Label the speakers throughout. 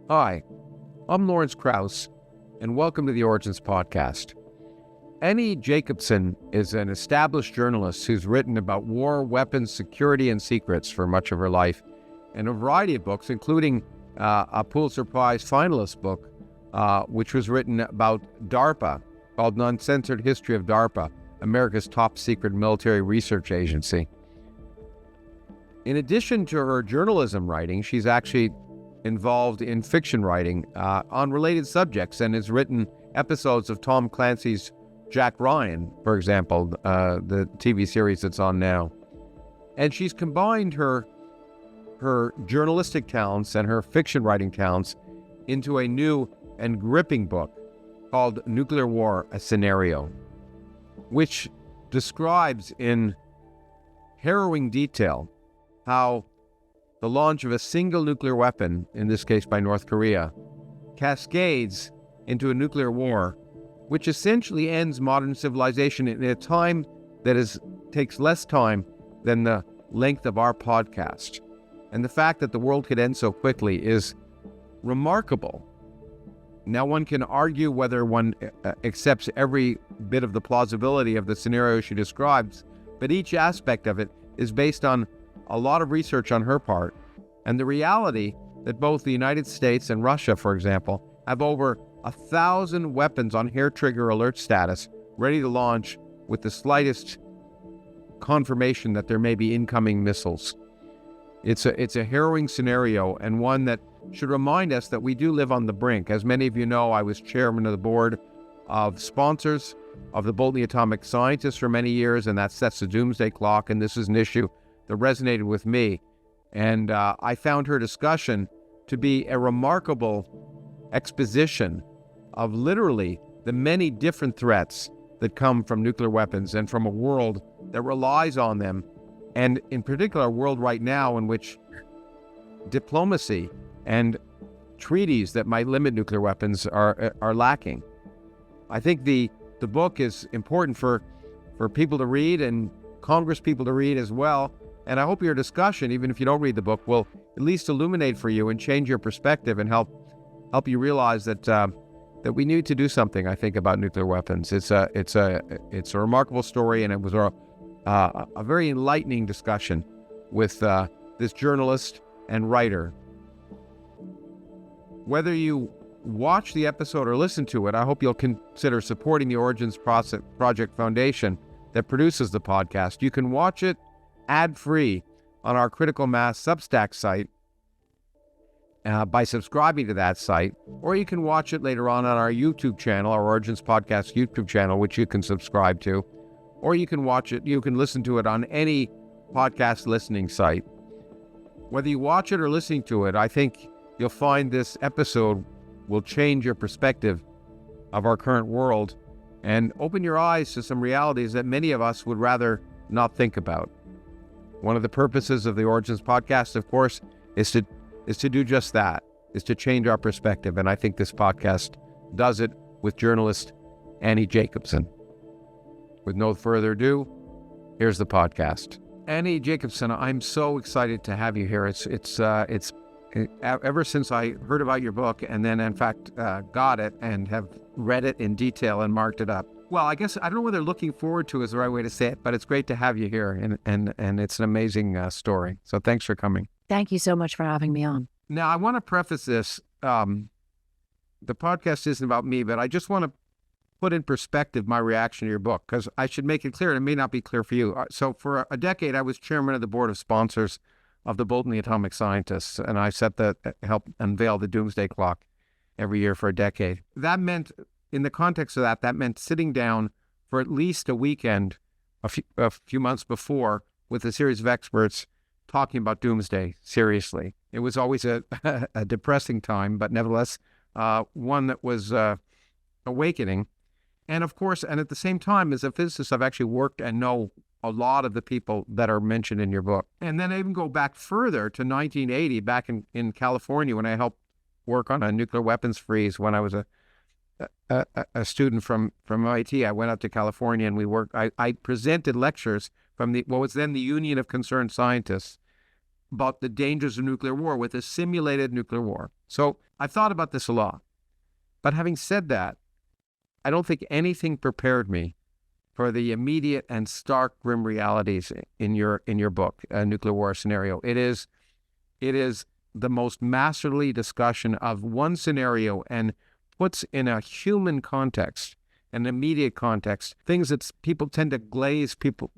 Speaker 1: Hi, I'm Lawrence Krauss, and welcome to the Origins Podcast. Annie Jacobsen is an established journalist who's written about war, weapons, security, and secrets for much of her life, and a variety of books, including a Pulitzer Prize finalist book, which was written about DARPA, called Uncensored History of DARPA, America's top secret military research agency. In addition to her journalism writing, she's actually involved in fiction writing on related subjects and has written episodes of Tom Clancy's Jack Ryan, for example, the TV series that's on now. And she's combined her journalistic talents and her fiction writing talents into a new and gripping book called Nuclear War, a Scenario, which describes in harrowing detail how the launch of a single nuclear weapon, in this case by North Korea, cascades into a nuclear war, which essentially ends modern civilization in a time that takes less time than the length of our podcast. And the fact that the world could end so quickly is remarkable. Now, one can argue whether one accepts every bit of the plausibility of the scenario she describes, but each aspect of it is based on a lot of research on her part, and the reality that both the United States and Russia, for example, have over 1,000 weapons on hair-trigger alert status, ready to launch with the slightest confirmation that there may be incoming missiles. It's a harrowing scenario, and one that should remind us that we do live on the brink. As many of you know, I was chairman of the board of sponsors of the Bolton Atomic Scientists for many years, and that sets the doomsday clock, and this is an issue that resonated with me. And I found her discussion to be a remarkable exposition of literally the many different threats that come from nuclear weapons and from a world that relies on them, and in particular a world right now in which diplomacy and treaties that might limit nuclear weapons are lacking. I think the book is important for people to read and Congress people to read as well. And I hope your discussion, even if you don't read the book, will at least illuminate for you and change your perspective and help you realize that we need to do something, I think, about nuclear weapons. It's a remarkable story, and it was a very enlightening discussion with this journalist and writer. Whether you watch the episode or listen to it, I hope you'll consider supporting the Origins Project Foundation that produces the podcast. You can watch it ad-free on our Critical Mass Substack site by subscribing to that site, or you can watch it later on our YouTube channel, our Origins Podcast YouTube channel, which you can subscribe to, or you can listen to it on any podcast listening site. Whether you watch it or listening to it, I think you'll find this episode will change your perspective of our current world and open your eyes to some realities that many of us would rather not think about. One of the purposes of the Origins Podcast, of course, is to do just that, is to change our perspective. And I think this podcast does it with journalist Annie Jacobsen. With no further ado, here's the podcast. Annie Jacobsen, I'm so excited to have you here. It's ever since I heard about your book and then, in fact, got it and have read it in detail and marked it up. Well, I guess I don't know whether looking forward to is the right way to say it, but it's great to have you here, and it's an amazing story. So thanks for coming.
Speaker 2: Thank you so much for having me on.
Speaker 1: Now, I want to preface this. The podcast isn't about me, but I just want to put in perspective my reaction to your book, because I should make it clear, and it may not be clear for you. So for a decade, I was chairman of the board of sponsors of the Bolton Atomic Scientists, and I helped unveil the doomsday clock every year for a decade. That meant, in the context of that meant sitting down for at least a weekend a few months before with a series of experts talking about doomsday seriously. It was always a depressing time, but nevertheless, one that was awakening. And of course, and at the same time, as a physicist, I've actually worked and know a lot of the people that are mentioned in your book. And then I even go back further to 1980, back in California, when I helped work on a nuclear weapons freeze when I was a student from MIT. I went out to California and I presented lectures from what was then the Union of Concerned Scientists about the dangers of nuclear war with a simulated nuclear war. So I thought about this a lot. But having said that, I don't think anything prepared me for the immediate and stark, grim realities in your book, A Nuclear War Scenario. It is the most masterly discussion of one scenario and puts in a human context, an immediate context, things that people tend to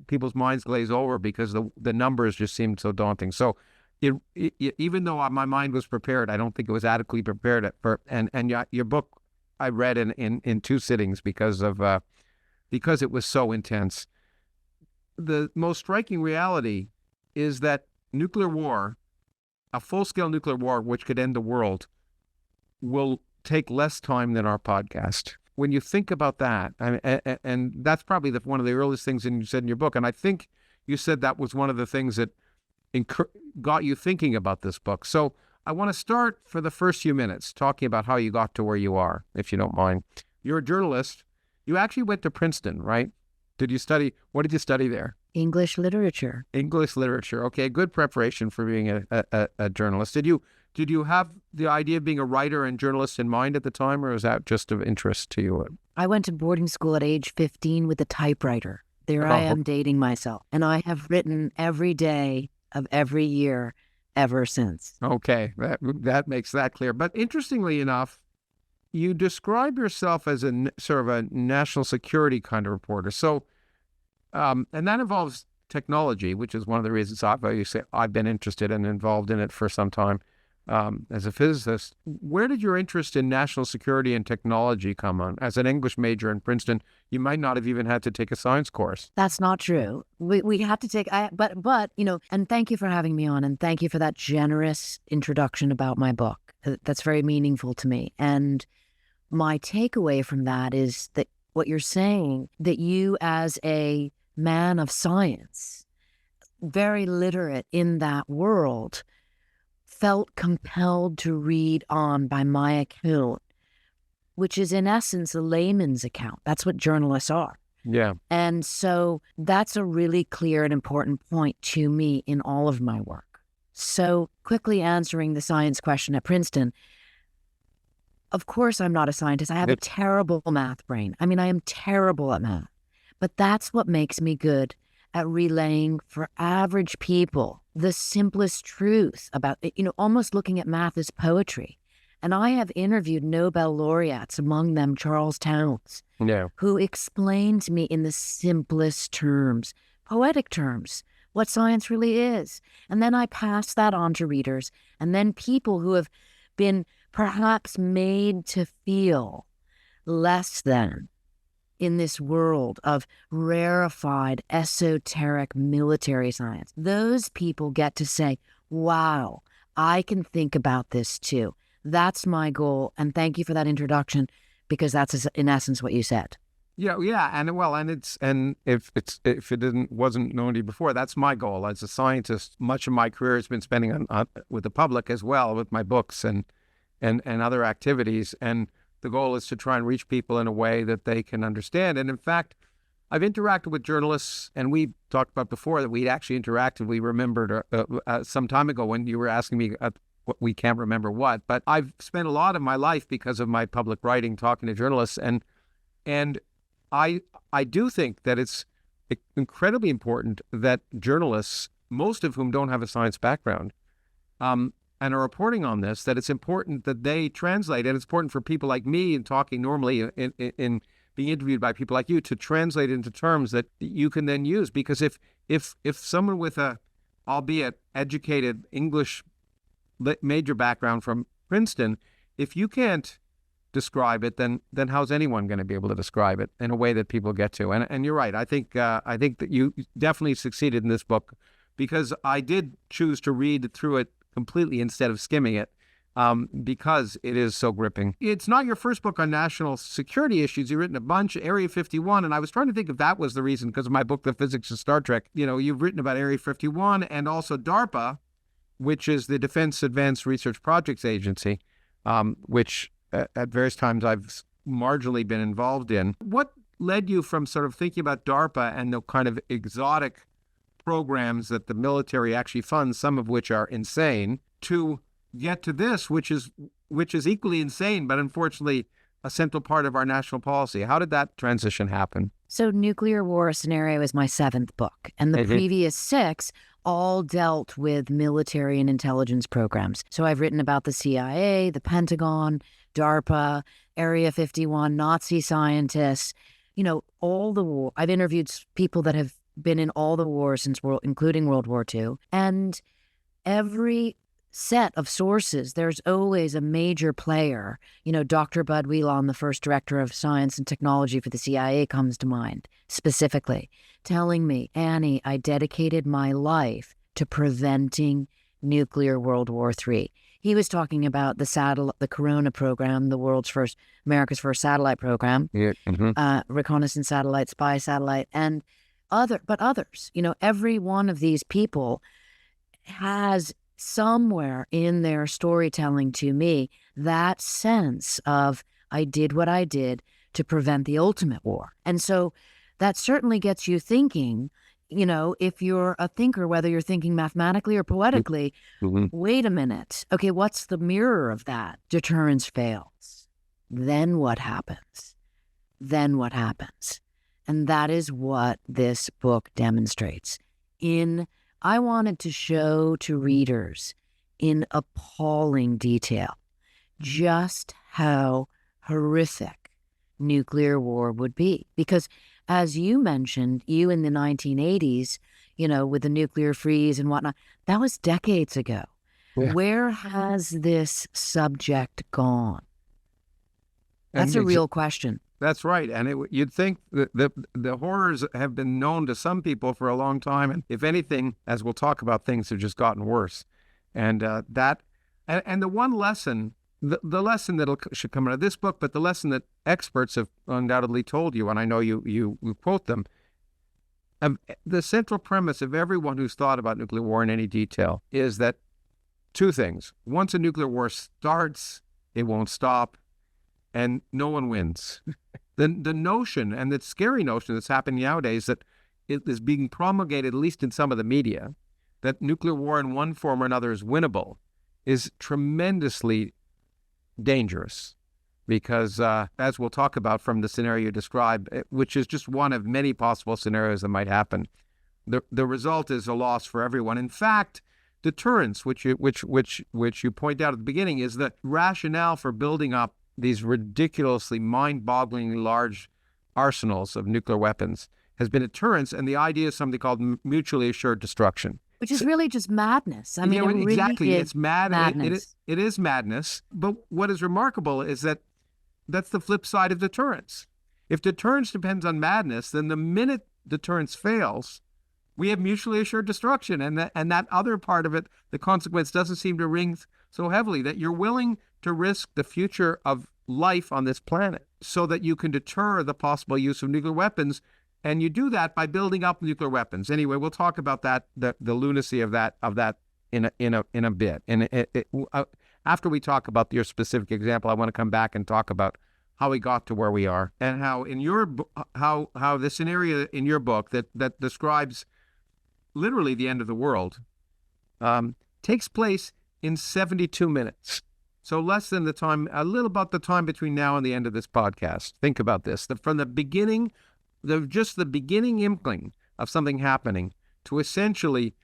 Speaker 1: people's minds glaze over because the numbers just seem so daunting. So even though my mind was prepared, I don't think it was adequately prepared and your book I read in two sittings because it was so intense. The most striking reality is that nuclear war, a full-scale nuclear war which could end the world, will take less time than our podcast. When you think about that, and that's probably one of the earliest things you said in your book, and I think you said that was one of the things that got you thinking about this book. So I want to start for the first few minutes talking about how you got to where you are, if you don't mind. You're a journalist. You actually went to Princeton, right? What did you study there?
Speaker 2: English literature.
Speaker 1: English literature. Okay, good preparation for being a journalist. Did you have the idea of being a writer and journalist in mind at the time, or was that just of interest to you?
Speaker 2: I went to boarding school at age 15 with a typewriter. There I am dating myself. And I have written every day of every year ever since.
Speaker 1: Okay, that makes that clear. But interestingly enough, you describe yourself as a sort of a national security kind of reporter. So, and that involves technology, which is one of the reasons I've been interested and involved in it for some time as a physicist. Where did your interest in national security and technology come on? As an English major in Princeton, you might not have even had to take a science course.
Speaker 2: That's not true. We had to take, but and thank you for having me on, and thank you for that generous introduction about my book. That's very meaningful to me. And my takeaway from that is that what you're saying, that you as a man of science, very literate in that world, felt compelled to read on by my account, which is in essence a layman's account. That's what journalists are.
Speaker 1: Yeah.
Speaker 2: And so that's a really clear and important point to me in all of my work. So quickly answering the science question at Princeton, of course I'm not a scientist. I have a terrible math brain. I mean, I am terrible at math. But that's what makes me good at relaying for average people the simplest truth about, almost looking at math as poetry. And I have interviewed Nobel laureates, among them Charles Townes, who explained to me in the simplest terms, poetic terms, what science really is. And then I pass that on to readers, and then people who have been perhaps made to feel less than in this world of rarefied, esoteric military science. Those people get to say, wow, I can think about this too. That's my goal. And thank you for that introduction, because that's in essence what you said.
Speaker 1: Yeah, and if it wasn't known to you before, that's my goal as a scientist. Much of my career has been spending on with the public as well, with my books and other activities. And the goal is to try and reach people in a way that they can understand. And in fact, I've interacted with journalists, and we talked about before that we'd actually interacted. We remembered some time ago when you were asking me what we can't remember what, but I've spent a lot of my life because of my public writing talking to journalists, and I do think that it's incredibly important that journalists, most of whom don't have a science background, and are reporting on this, that it's important that they translate. And it's important for people like me and talking normally in being interviewed by people like you to translate into terms that you can then use. Because if someone with a, albeit educated English major background from Princeton, if you can't describe it, then how's anyone going to be able to describe it in a way that people get to? And you're right. I think that you definitely succeeded in this book, because I did choose to read through it completely instead of skimming it, because it is so gripping. It's not your first book on national security issues. You've written a bunch, Area 51, and I was trying to think if that was the reason, because of my book, The Physics of Star Trek. You've written about Area 51 and also DARPA, which is the Defense Advanced Research Projects Agency, which at various times I've marginally been involved in. What led you from sort of thinking about DARPA and the kind of exotic programs that the military actually funds, some of which are insane, to get to this, which is equally insane, but unfortunately a central part of our national policy? How did that transition happen?
Speaker 2: So Nuclear War Scenario is my 7th book, and the previous 6 all dealt with military and intelligence programs. So I've written about the CIA, the Pentagon, DARPA, Area 51, Nazi scientists, all the war. I've interviewed people that have been in all the wars including World War II. And every set of sources, there's always a major player. Dr. Bud Wheelon, the first director of science and technology for the CIA, comes to mind specifically, telling me, Annie, I dedicated my life to preventing nuclear World War III. He was talking about the Corona program, America's first satellite program, reconnaissance satellite, spy satellite, and others. Every one of these people has somewhere in their storytelling to me that sense of, I did what I did to prevent the ultimate war. And so that certainly gets you thinking, if you're a thinker, whether you're thinking mathematically or poetically, wait a minute. Okay, what's the mirror of that? Deterrence fails. Then what happens? And that is what this book demonstrates. I wanted to show to readers in appalling detail just how horrific nuclear war would be. Because as you mentioned, you in the 1980s, with the nuclear freeze and whatnot, that was decades ago. Yeah. Where has this subject gone? That's a real question.
Speaker 1: That's right. And you'd think that the horrors have been known to some people for a long time. And if anything, as we'll talk about, things have just gotten worse. And and the one lesson, the lesson that should come out of this book, but the lesson that experts have undoubtedly told you, and I know you quote them, the central premise of everyone who's thought about nuclear war in any detail is that 2 things. Once a nuclear war starts, it won't stop, and no one wins. The notion, and the scary notion that's happening nowadays, that it is being promulgated, at least in some of the media, that nuclear war in one form or another is winnable, is tremendously dangerous. Because as we'll talk about from the scenario you described, which is just one of many possible scenarios that might happen, the result is a loss for everyone. In fact, deterrence, which you point out at the beginning, is the rationale for building up these ridiculously mind-bogglingly large arsenals of nuclear weapons has been deterrence, and the idea is something called mutually assured destruction.
Speaker 2: Which is really just madness. I mean, it
Speaker 1: exactly.
Speaker 2: Really
Speaker 1: it's madness. It is madness. But what is remarkable is that that's the flip side of deterrence. If deterrence depends on madness, then the minute deterrence fails, we have mutually assured destruction. And that other part of it, the consequence doesn't seem to ring so heavily, that you're willing to risk the future of life on this planet so that you can deter the possible use of nuclear weapons. And you do that by building up nuclear weapons. Anyway, we'll talk about that, the lunacy of that in a bit. And after we talk about your specific example, I want to come back and talk about how we got to where we are, and how in your how the scenario in your book that describes literally the end of the world takes place in 72 minutes. So less than a little about the time between now and the end of this podcast. Think about this. From the beginning, just the beginning inkling of something happening to essentially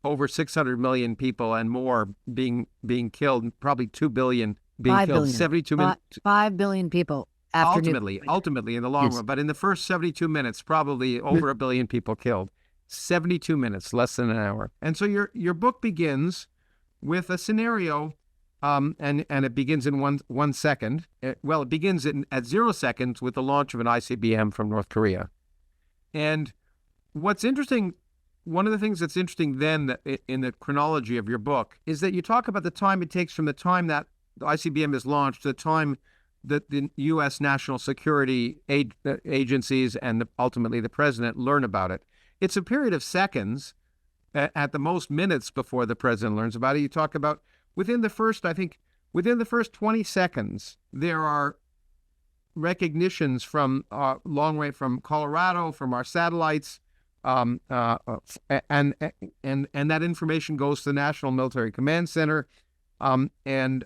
Speaker 1: over 600 million people and more being killed, probably 2 billion being
Speaker 2: 5
Speaker 1: killed.
Speaker 2: billion.
Speaker 1: 72 minutes.
Speaker 2: 5 billion people.
Speaker 1: Ultimately in the long run. But in the first 72 minutes, probably over 1 billion people killed. 72 minutes, less than an hour. And so your book begins with a scenario, and it begins in one second. It begins at 0 seconds with the launch of an ICBM from North Korea. And what's interesting, one of the things that's interesting then in the chronology of your book is that you talk about the time it takes from the time that the ICBM is launched to the time that the U.S. national security agencies and ultimately the president learn about it. It's a period of seconds, at the most minutes before the president learns about it. You talk about within the first 20 seconds, there are recognitions from long way from Colorado, from our satellites, and that information goes to the National Military Command Center, and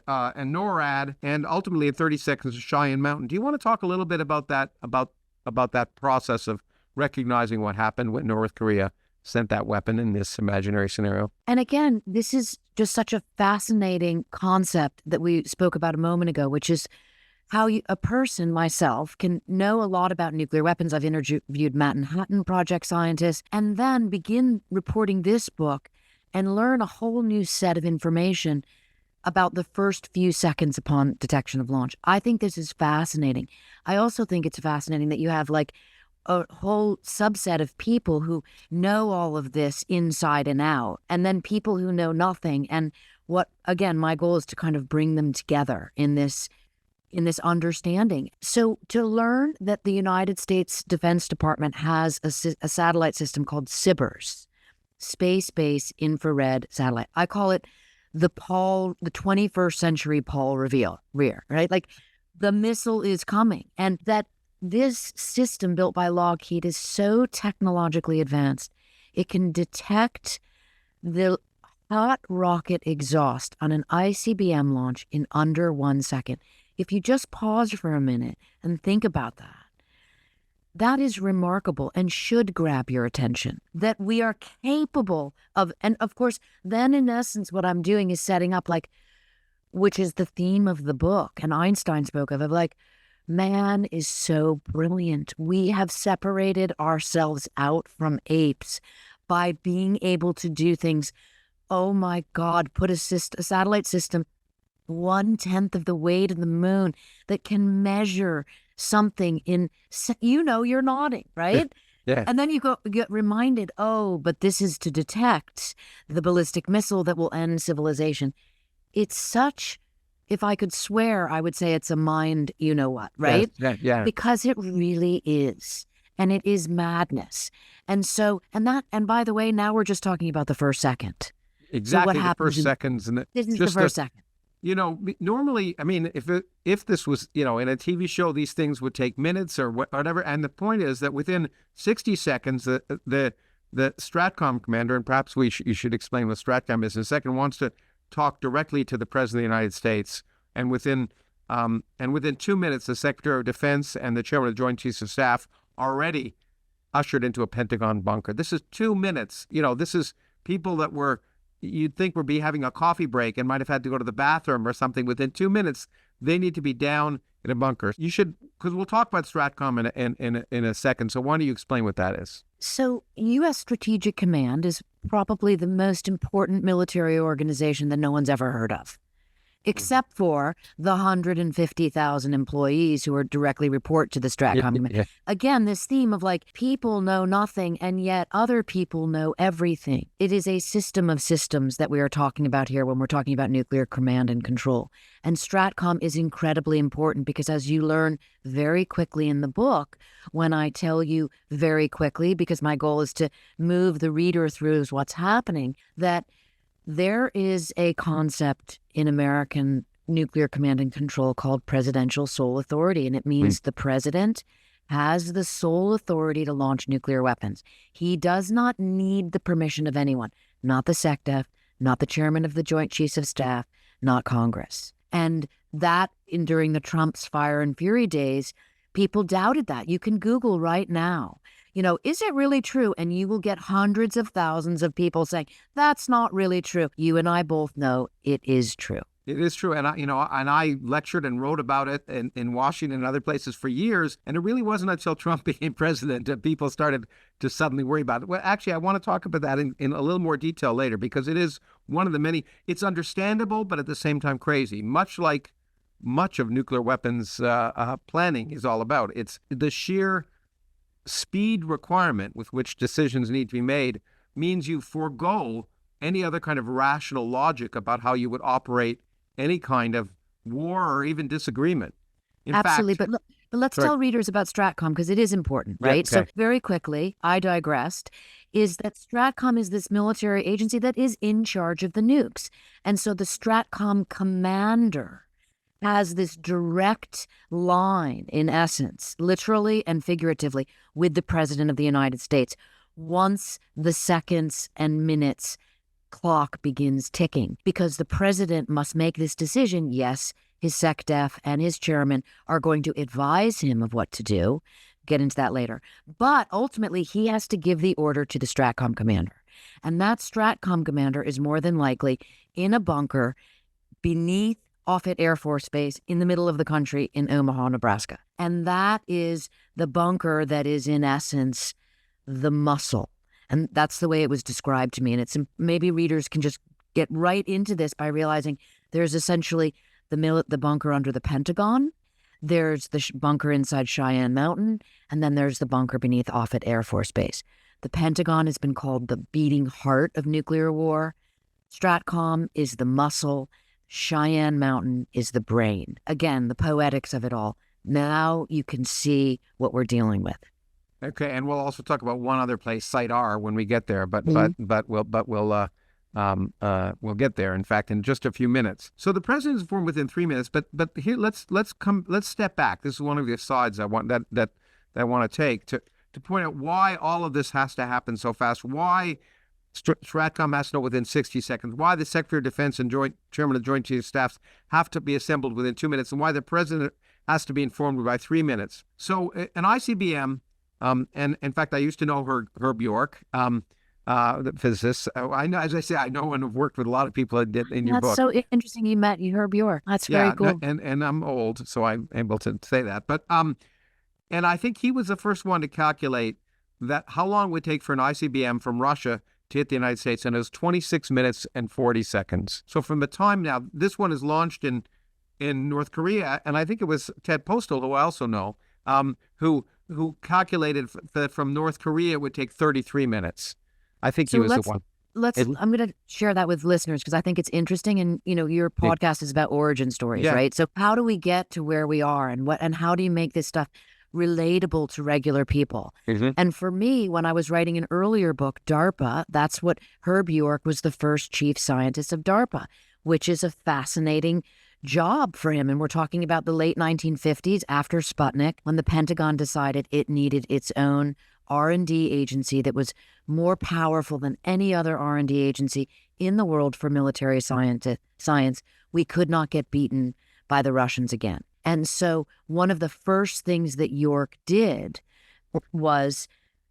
Speaker 1: NORAD, and ultimately in 30 seconds to Cheyenne Mountain. Do you want to talk a little bit about that process of recognizing what happened when North Korea sent that weapon in this imaginary scenario?
Speaker 2: And again, this is just such a fascinating concept that we spoke about a moment ago, which is how a person, myself, can know a lot about nuclear weapons. I've interviewed Manhattan Project scientists, and then begin reporting this book and learn a whole new set of information about the first few seconds upon detection of launch. I think this is fascinating. I also think it's fascinating that you have like a whole subset of people who know all of this inside and out, and then people who know nothing. And again, my goal is to kind of bring them together in this understanding. So to learn that the United States Defense Department has a satellite system called SBIRS, Space-Based Infrared Satellite. I call it the 21st century Paul Revere, right? Like the missile is coming. And that this system built by Lockheed is so technologically advanced, it can detect the hot rocket exhaust on an ICBM launch in under 1 second. If you just pause for a minute and think about that, that is remarkable and should grab your attention, that we are capable of, and of course, then in essence, what I'm doing is setting up which is the theme of the book, and Einstein spoke of like, man is so brilliant. We have separated ourselves out from apes by being able to do things. Oh my God, put a satellite system 1/10 of the way to the moon that can measure something in, you're nodding, right?
Speaker 1: Yeah.
Speaker 2: And then you get reminded, but this is to detect the ballistic missile that will end civilization. It's such, if I could swear, I would say it's a mind, you know what, right?
Speaker 1: Yes, yeah.
Speaker 2: Because it really is. And it is madness. And so, and by the way, now we're just talking about the first second.
Speaker 1: Exactly, so the first seconds. And
Speaker 2: this is the first second.
Speaker 1: Normally, I mean, if this was, in a TV show, these things would take minutes or whatever. And the point is that within 60 seconds, the Stratcom commander, and perhaps you should explain what Stratcom is in a second, wants to talk directly to the President of the United States. And within 2 minutes, the Secretary of Defense and the Chairman of the Joint Chiefs of Staff are already ushered into a Pentagon bunker. This is 2 minutes. This is people that you'd think would be having a coffee break and might have had to go to the bathroom or something. Within 2 minutes, they need to be down in a bunker. You should, because we'll talk about Stratcom in a second. So why don't you explain what that is?
Speaker 2: So U.S. Strategic Command is probably the most important military organization that no one's ever heard of, except for the 150,000 employees who are directly report to the Stratcom.
Speaker 1: Yeah.
Speaker 2: Again, this theme of people know nothing and yet other people know everything. It is a system of systems that we are talking about here when we're talking about nuclear command and control. And Stratcom is incredibly important because, as you learn very quickly in the book, when I tell you very quickly, because my goal is to move the reader through what's happening, that there is a concept in American nuclear command and control called presidential sole authority, and it means the president has the sole authority to launch nuclear weapons. He does not need the permission of anyone, not the SecDef, not the chairman of the Joint Chiefs of Staff, not Congress. And that, during the Trump's fire and fury days, people doubted that. You can Google right now, is it really true? And you will get hundreds of thousands of people saying, that's not really true. You and I both know it is true.
Speaker 1: It is true. And I lectured and wrote about it in Washington and other places for years. And it really wasn't until Trump became president that people started to suddenly worry about it. Well, actually, I want to talk about that in a little more detail later, because it is one of the many, it's understandable, but at the same time crazy, much like much of nuclear weapons planning is all about. It's the sheer speed requirement with which decisions need to be made means you forego any other kind of rational logic about how you would operate any kind of war or even disagreement.
Speaker 2: Absolutely. But let's tell readers about Stratcom, because it is important, right?
Speaker 1: Yeah, okay.
Speaker 2: So very quickly, I digressed, is that Stratcom is this military agency that is in charge of the nukes. And so the Stratcom commander has this direct line, in essence, literally and figuratively, with the President of the United States once the seconds and minutes clock begins ticking, because the president must make this decision. Yes, his SecDef and his chairman are going to advise him of what to do. Get into that later. But ultimately, he has to give the order to the STRATCOM commander. And that STRATCOM commander is more than likely in a bunker beneath Offutt Air Force Base in the middle of the country in Omaha, Nebraska. And that is the bunker that is, in essence, the muscle. And that's the way it was described to me. And it's maybe readers can just get right into this by realizing there's essentially the bunker under the Pentagon, there's the bunker inside Cheyenne Mountain, and then there's the bunker beneath Offutt Air Force Base. The Pentagon has been called the beating heart of nuclear war. STRATCOM is the muscle. Cheyenne Mountain is the brain. Again, the poetics of it all. Now you can see what we're dealing with.
Speaker 1: Okay, and we'll also talk about one other place, Site R, when we get there. But we'll get there. In fact, in just a few minutes. So the president is informed within 3 minutes. But here, let's step back. This is one of the asides I want that I want to take to point out why all of this has to happen so fast. Why STRATCOM has to know within 60 seconds. Why the Secretary of Defense and Chairman of the Joint Chiefs of Staff have to be assembled within 2 minutes, and why the president has to be informed by 3 minutes. So an ICBM. And in fact, I used to know Herb York, the physicist. I know, as I say, I know and have worked with a lot of people that did in your book.
Speaker 2: That's so interesting. You met Herb York. That's very cool.
Speaker 1: And I'm old, so I'm able to say that. But and I think he was the first one to calculate that how long it would take for an ICBM from Russia to hit the United States, and it was 26 minutes and 40 seconds. So from the time now, this one is launched in North Korea, and I think it was Ted Postal, who I also know, who calculated that from North Korea it would take 33 minutes. I think he was the one.
Speaker 2: I'm going to share that with listeners because I think it's interesting. And, your podcast is about origin stories, right? So how do we get to where we are, and how do you make this stuff relatable to regular people? Mm-hmm. And for me, when I was writing an earlier book, DARPA, that's what Herb York was the first chief scientist of DARPA, which is a fascinating job for him. And we're talking about the late 1950s after Sputnik, when the Pentagon decided it needed its own R&D agency that was more powerful than any other R&D agency in the world for military science. We could not get beaten by the Russians again. And so one of the first things that York did was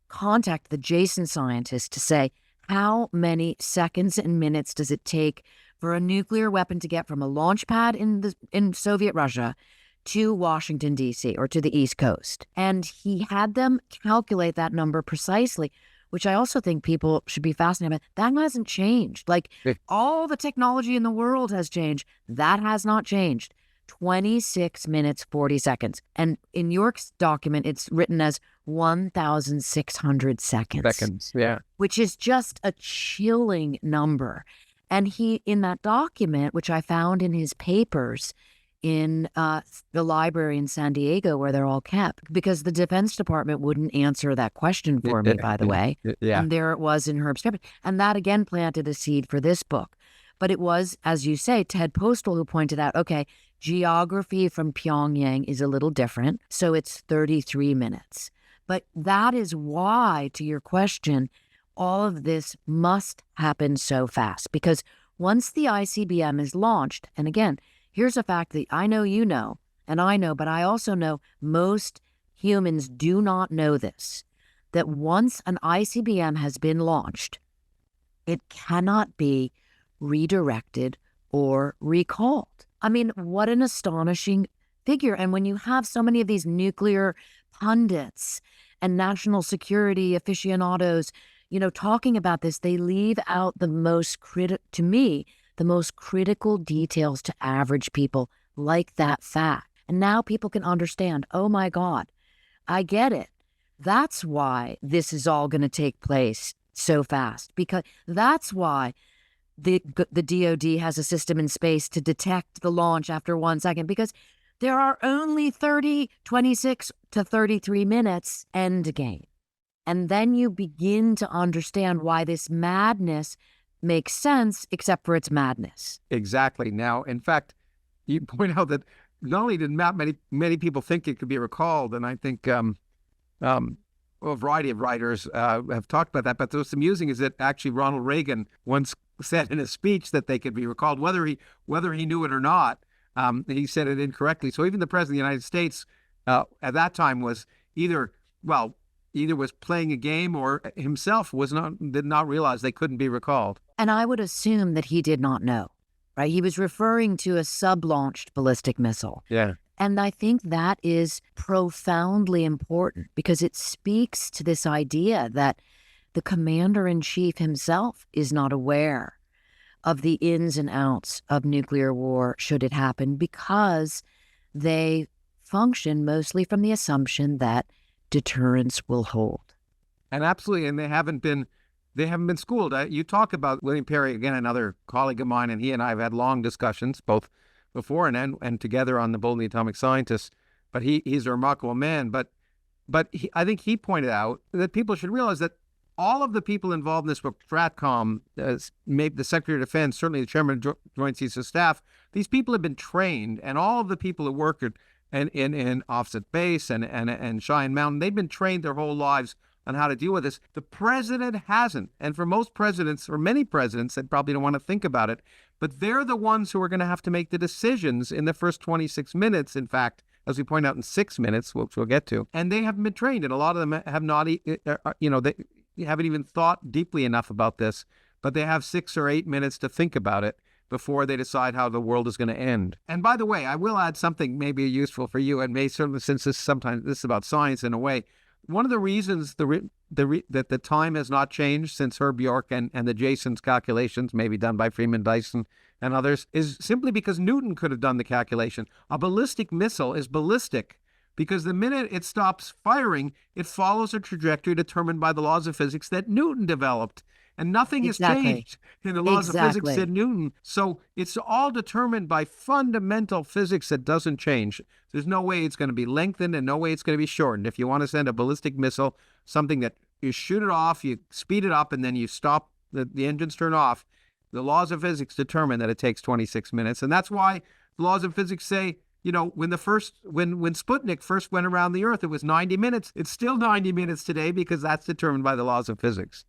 Speaker 2: contact the Jason scientists to say, how many seconds and minutes does it take for a nuclear weapon to get from a launch pad in Soviet Russia to Washington, D.C., or to the East Coast? And he had them calculate that number precisely, which I also think people should be fascinated by. That hasn't changed. All the technology in the world has changed. That has not changed. 26 minutes, 40 seconds. And in York's document, it's written as 1,600 seconds.
Speaker 1: Seconds, yeah.
Speaker 2: Which is just a chilling number. And he, in that document, which I found in his papers in the library in San Diego where they're all kept, because the Defense Department wouldn't answer that question for me, by the way. Yeah. And there it was in Herb's paper. And that again planted a seed for this book. But it was, as you say, Ted Postal who pointed out, okay, geography from Pyongyang is a little different, so it's 33 minutes. But that is why, to your question, all of this must happen so fast, because once the ICBM is launched, and again, here's a fact that I know you know, and I know, but I also know most humans do not know this, that once an ICBM has been launched, it cannot be redirected or recalled. I mean, what an astonishing figure. And when you have so many of these nuclear pundits and national security aficionados, talking about this, they leave out the most critical details to average people, like that fact. And now people can understand, oh my God, I get it. That's why this is all going to take place so fast, because that's why the DoD has a system in space to detect the launch after 1 second, because there are only 26 to 33 minutes end game. And then you begin to understand why this madness makes sense, except for its madness.
Speaker 1: Exactly. Now, in fact, you point out that not only did not many people think it could be recalled, and I think a variety of writers have talked about that, but what's amusing is that actually Ronald Reagan once said in a speech that they could be recalled, whether he knew it or not. He said it incorrectly. So even the President of the United States at that time was either was playing a game or himself did not realize they couldn't be recalled.
Speaker 2: And I would assume that he did not know, right? He was referring to a sub-launched ballistic missile.
Speaker 1: Yeah.
Speaker 2: And I think that is profoundly important because it speaks to this idea that the commander-in-chief himself is not aware of the ins and outs of nuclear war should it happen, because they function mostly from the assumption that deterrence will hold.
Speaker 1: And absolutely, and they haven't been schooled. You talk about William Perry, again, another colleague of mine, and he and I have had long discussions, both before and together on the Bold and the Atomic Scientists. But he's a remarkable man. But I think he pointed out that people should realize that all of the people involved in this book, Stratcom, maybe the Secretary of Defense, certainly the Chairman of Joint Chiefs of Staff, these people have been trained, and all of the people who work in Offset Base and Cheyenne Mountain, they've been trained their whole lives on how to deal with this. The president hasn't. And for most presidents, or many presidents, they probably don't want to think about it, but they're the ones who are going to have to make the decisions in the first 26 minutes, in fact, as we point out, in 6 minutes, which we'll get to. And they haven't been trained, and a lot of them have not, they haven't even thought deeply enough about this, but they have 6 or 8 minutes to think about it before they decide how the world is going to end. And by the way, I will add something maybe useful for you, and may certainly, since this is about science in a way. One of the reasons that the time has not changed since Herb York and the Jason's calculations, maybe done by Freeman Dyson and others, is simply because Newton could have done the calculation. A ballistic missile is ballistic because the minute it stops firing, it follows a trajectory determined by the laws of physics that Newton developed. And nothing has changed in the laws of physics said Newton. So it's all determined by fundamental physics that doesn't change. There's no way it's going to be lengthened and no way it's going to be shortened. If you want to send a ballistic missile, something that you shoot it off, you speed it up, and then you stop, the engines turn off, the laws of physics determine that it takes 26 minutes. And that's why the laws of physics say, when Sputnik first went around the Earth, it was 90 minutes. It's still 90 minutes today because that's determined by the laws of physics.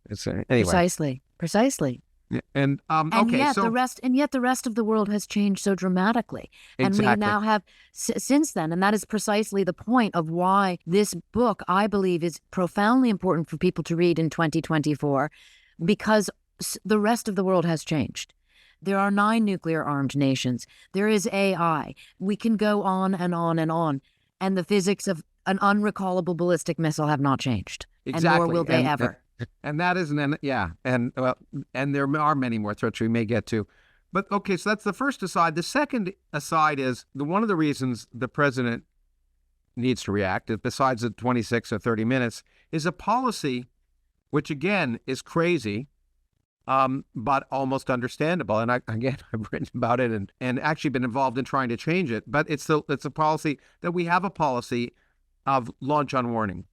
Speaker 2: Anyway. Precisely.
Speaker 1: Yeah. And
Speaker 2: yet the rest of the world has changed so dramatically.
Speaker 1: Exactly.
Speaker 2: And we now have since then, and that is precisely the point of why this book, I believe, is profoundly important for people to read in 2024, because the rest of the world has changed. There are 9 nuclear-armed nations. There is AI. We can go on and on and on. And the physics of an unrecallable ballistic missile have not changed.
Speaker 1: Exactly.
Speaker 2: And nor will they ever.
Speaker 1: And that isn't, and there are many more threats we may get to. But okay, so that's the first aside. The second aside is one of the reasons the president needs to react, besides the 26 or 30 minutes, is a policy which, again, is crazy, but almost understandable. And I've written about it and actually been involved in trying to change it. But it's a policy that we have a policy of launch on warning.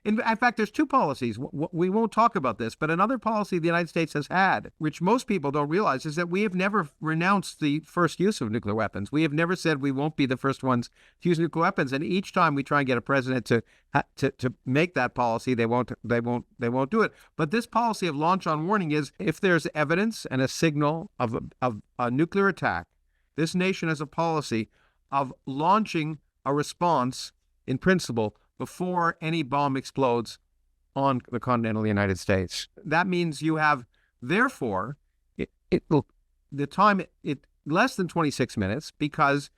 Speaker 1: In fact, there's 2 policies. We won't talk about this, but another policy the United States has had, which most people don't realize, is that we have never renounced the first use of nuclear weapons. We have never said we won't be the first ones to use nuclear weapons. And each time we try and get a president to make that policy, they won't do it. But this policy of launch on warning is, if there's evidence and a signal of a nuclear attack, this nation has a policy of launching a response in principle before any bomb explodes on the continental United States. That means you have, therefore, less than 26 minutes, because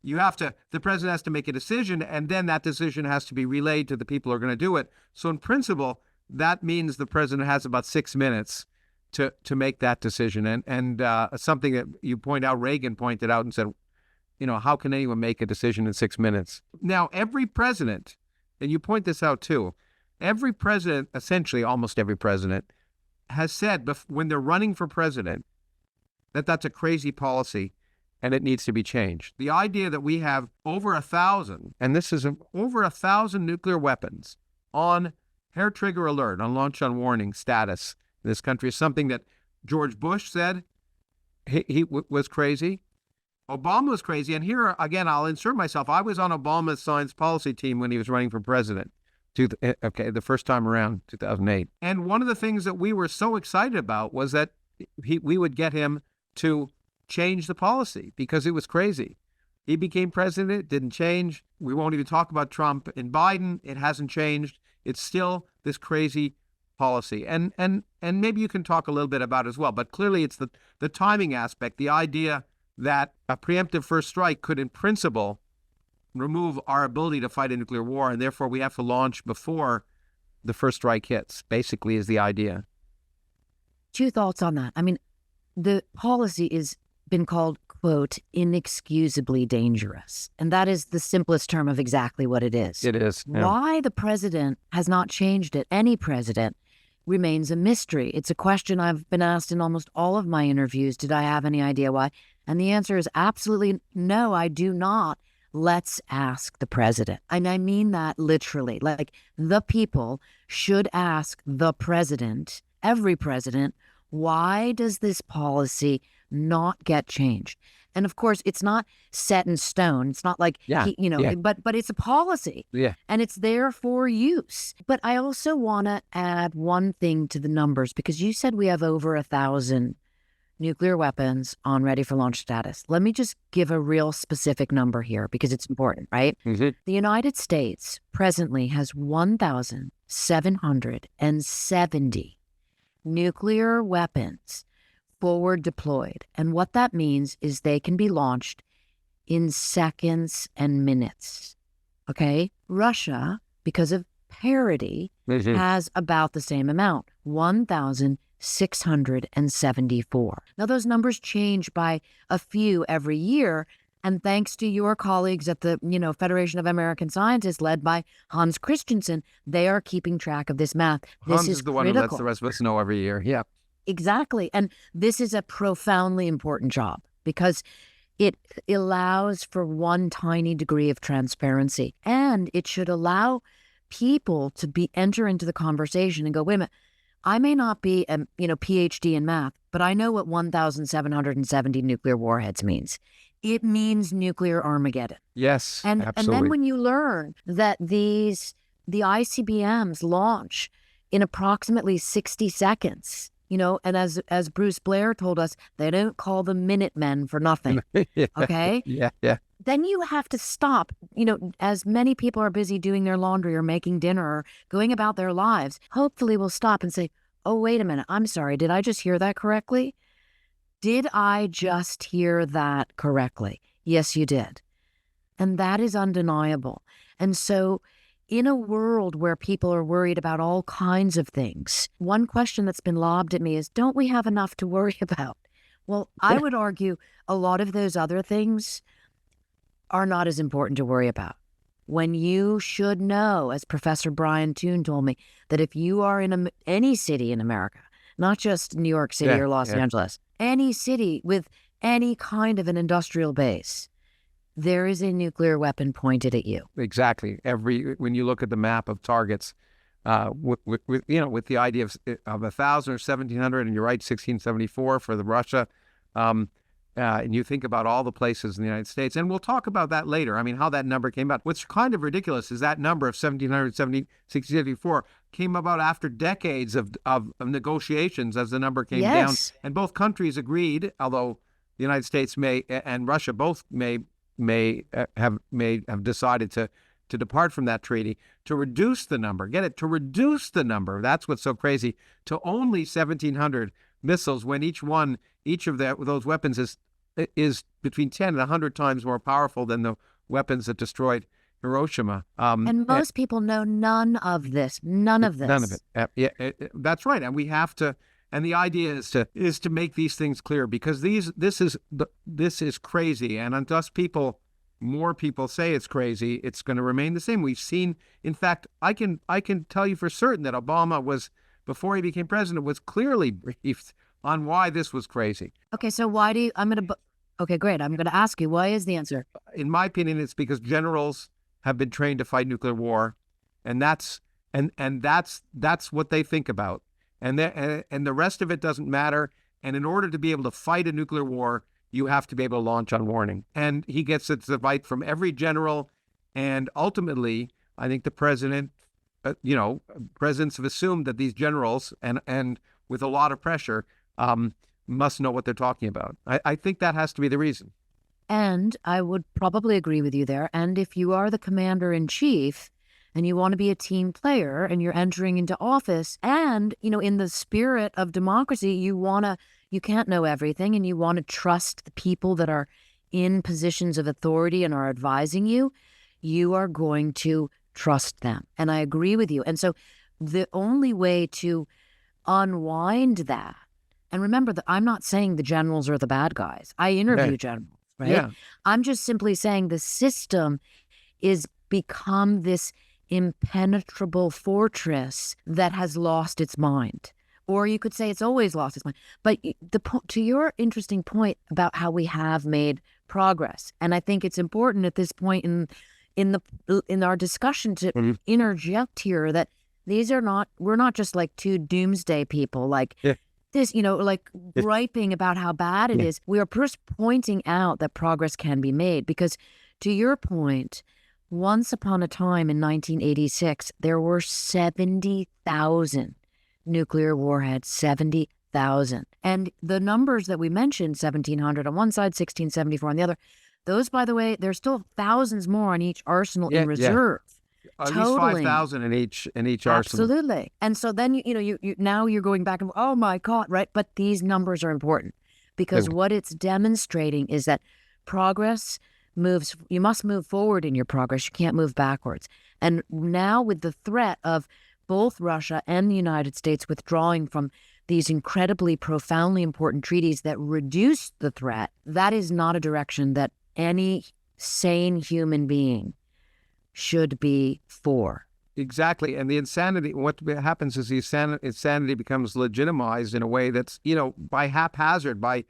Speaker 1: the president has to make a decision, and then that decision has to be relayed to the people who are going to do it. So in principle, that means the president has about 6 minutes to make that decision. And something that you point out, Reagan pointed out and said, how can anyone make a decision in 6 minutes? Now, every president, and you point this out too, every president, essentially almost every president, has said when they're running for president that that's a crazy policy and it needs to be changed. The idea that we have over 1,000, and this is over 1,000 nuclear weapons on hair trigger alert, on launch on warning status in this country, is something that George Bush said he was crazy. Obama was crazy. And here, again, I'll insert myself. I was on Obama's science policy team when he was running for president. The first time around, 2008. And one of the things that we were so excited about was that we would get him to change the policy because it was crazy. He became president, it didn't change. We won't even talk about Trump and Biden. It hasn't changed. It's still this crazy policy. And maybe you can talk a little bit about it as well. But clearly it's the timing aspect, the idea that a preemptive first strike could, in principle, remove our ability to fight a nuclear war, and therefore we have to launch before the first strike hits, basically is the idea.
Speaker 2: Two thoughts on that. I mean, the policy has been called, quote, inexcusably dangerous. And that is the simplest term of exactly what it is.
Speaker 1: It is.
Speaker 2: Yeah. Why the president has not changed it, any president, remains a mystery. It's a question I've been asked in almost all of my interviews. Did I have any idea why? And the answer is absolutely no, I do not. Let's ask the president. And I mean that literally. Like, the people should ask the president, every president, why does this policy not get changed? And of course, it's not set in stone. It's not like, but it's a policy.
Speaker 1: Yeah.
Speaker 2: And it's there for use. But I also want to add one thing to the numbers, because you said we have over 1,000 nuclear weapons on ready for launch status. Let me just give a real specific number here because it's important, right?
Speaker 1: Mm-hmm.
Speaker 2: The United States presently has 1,770 nuclear weapons forward deployed. And what that means is they can be launched in seconds and minutes. Okay? Russia, because of parity, has about the same amount, 1,674. Now, those numbers change by a few every year. And thanks to your colleagues at the, Federation of American Scientists, led by Hans Christensen, they are keeping track of this math.
Speaker 1: Hans is the one who lets the rest of us know every year. Yeah.
Speaker 2: Exactly. And this is a profoundly important job because it allows for one tiny degree of transparency, and it should allow people to enter into the conversation and go, wait a minute, I may not be a PhD in math, but I know what 1,770 nuclear warheads means. It means nuclear Armageddon.
Speaker 1: Yes, absolutely.
Speaker 2: And then when you learn that the ICBMs launch in approximately 60 seconds, and as Bruce Blair told us, they don't call them Minutemen for nothing. Okay?
Speaker 1: Yeah.
Speaker 2: Then you have to stop, as many people are busy doing their laundry or making dinner or going about their lives. Hopefully we'll stop and say, oh, wait a minute. I'm sorry. Did I just hear that correctly? Did I just hear that correctly? Yes, you did. And that is undeniable. And so in a world where people are worried about all kinds of things, one question that's been lobbed at me is, don't we have enough to worry about? Well, I would argue a lot of those other things are not as important to worry about. When you should know, as Professor Brian Toon told me, that if you are in any city in America, not just New York City or Los Angeles, any city with any kind of an industrial base, there is a nuclear weapon pointed at you.
Speaker 1: Exactly. When you look at the map of targets, with the idea of 1,000 or 1,700, and you're right, 1,674 for the Russia, and you think about all the places in the United States, and we'll talk about that later. I mean, how that number came about. What's kind of ridiculous is that number of 1,674 came about after decades of negotiations as the number came down, and both countries agreed, although the United States and Russia both may have decided to depart from that treaty, to reduce the number. Get it? To reduce the number. That's what's so crazy. To only 1,700 missiles, when each of those weapons is between 10 and 100 times more powerful than the weapons that destroyed Hiroshima.
Speaker 2: And most people know none of this. None of this.
Speaker 1: None of it. That's right. And we have to. And the idea is to make these things clear, because this is crazy, and unless more people say it's crazy, it's going to remain the same. We've seen, in fact, I can tell you for certain that Obama before he became president, was clearly briefed on why this was crazy.
Speaker 2: Okay, so why do you? Okay, great. I'm going to ask you, why is the answer?
Speaker 1: In my opinion, it's because generals have been trained to fight nuclear war, and that's what they think about. And the rest of it doesn't matter. And in order to be able to fight a nuclear war, you have to be able to launch on warning. And he gets its advice from every general. And ultimately, I think the president, presidents have assumed that these generals, and with a lot of pressure, must know what they're talking about. I think that has to be the reason.
Speaker 2: And I would probably agree with you there. And if you are the commander-in-chief and you want to be a team player and you're entering into office and, in the spirit of democracy, you can't know everything and you want to trust the people that are in positions of authority and are advising you, you are going to trust them. And I agree with you. And so the only way to unwind that, and remember that I'm not saying the generals are the bad guys. I interview generals. Right?
Speaker 1: Yeah.
Speaker 2: I'm just simply saying the system is become this impenetrable fortress that has lost its mind. Or you could say it's always lost its mind. But to your interesting point about how we have made progress, and I think it's important at this point in our discussion to interject here that we're not just like two doomsday people, this, griping about how bad it is. We are first pointing out that progress can be made because, to your point, once upon a time in 1986, there were 70,000 nuclear warheads, 70,000. And the numbers that we mentioned, 1,700 on one side, 1,674 on the other, those, by the way, there's still thousands more on each arsenal in reserve.
Speaker 1: At least 5,000 in each arsenal.
Speaker 2: Absolutely. And so then you now you're going back and, oh my God, right? But these numbers are important because what it's demonstrating is that progress moves. You must move forward in your progress. You can't move backwards. And now with the threat of both Russia and the United States withdrawing from these incredibly profoundly important treaties that reduce the threat, that is not a direction that any sane human being should be for.
Speaker 1: Exactly. And the insanity, what happens is the insanity becomes legitimized in a way that's, by haphazard, by,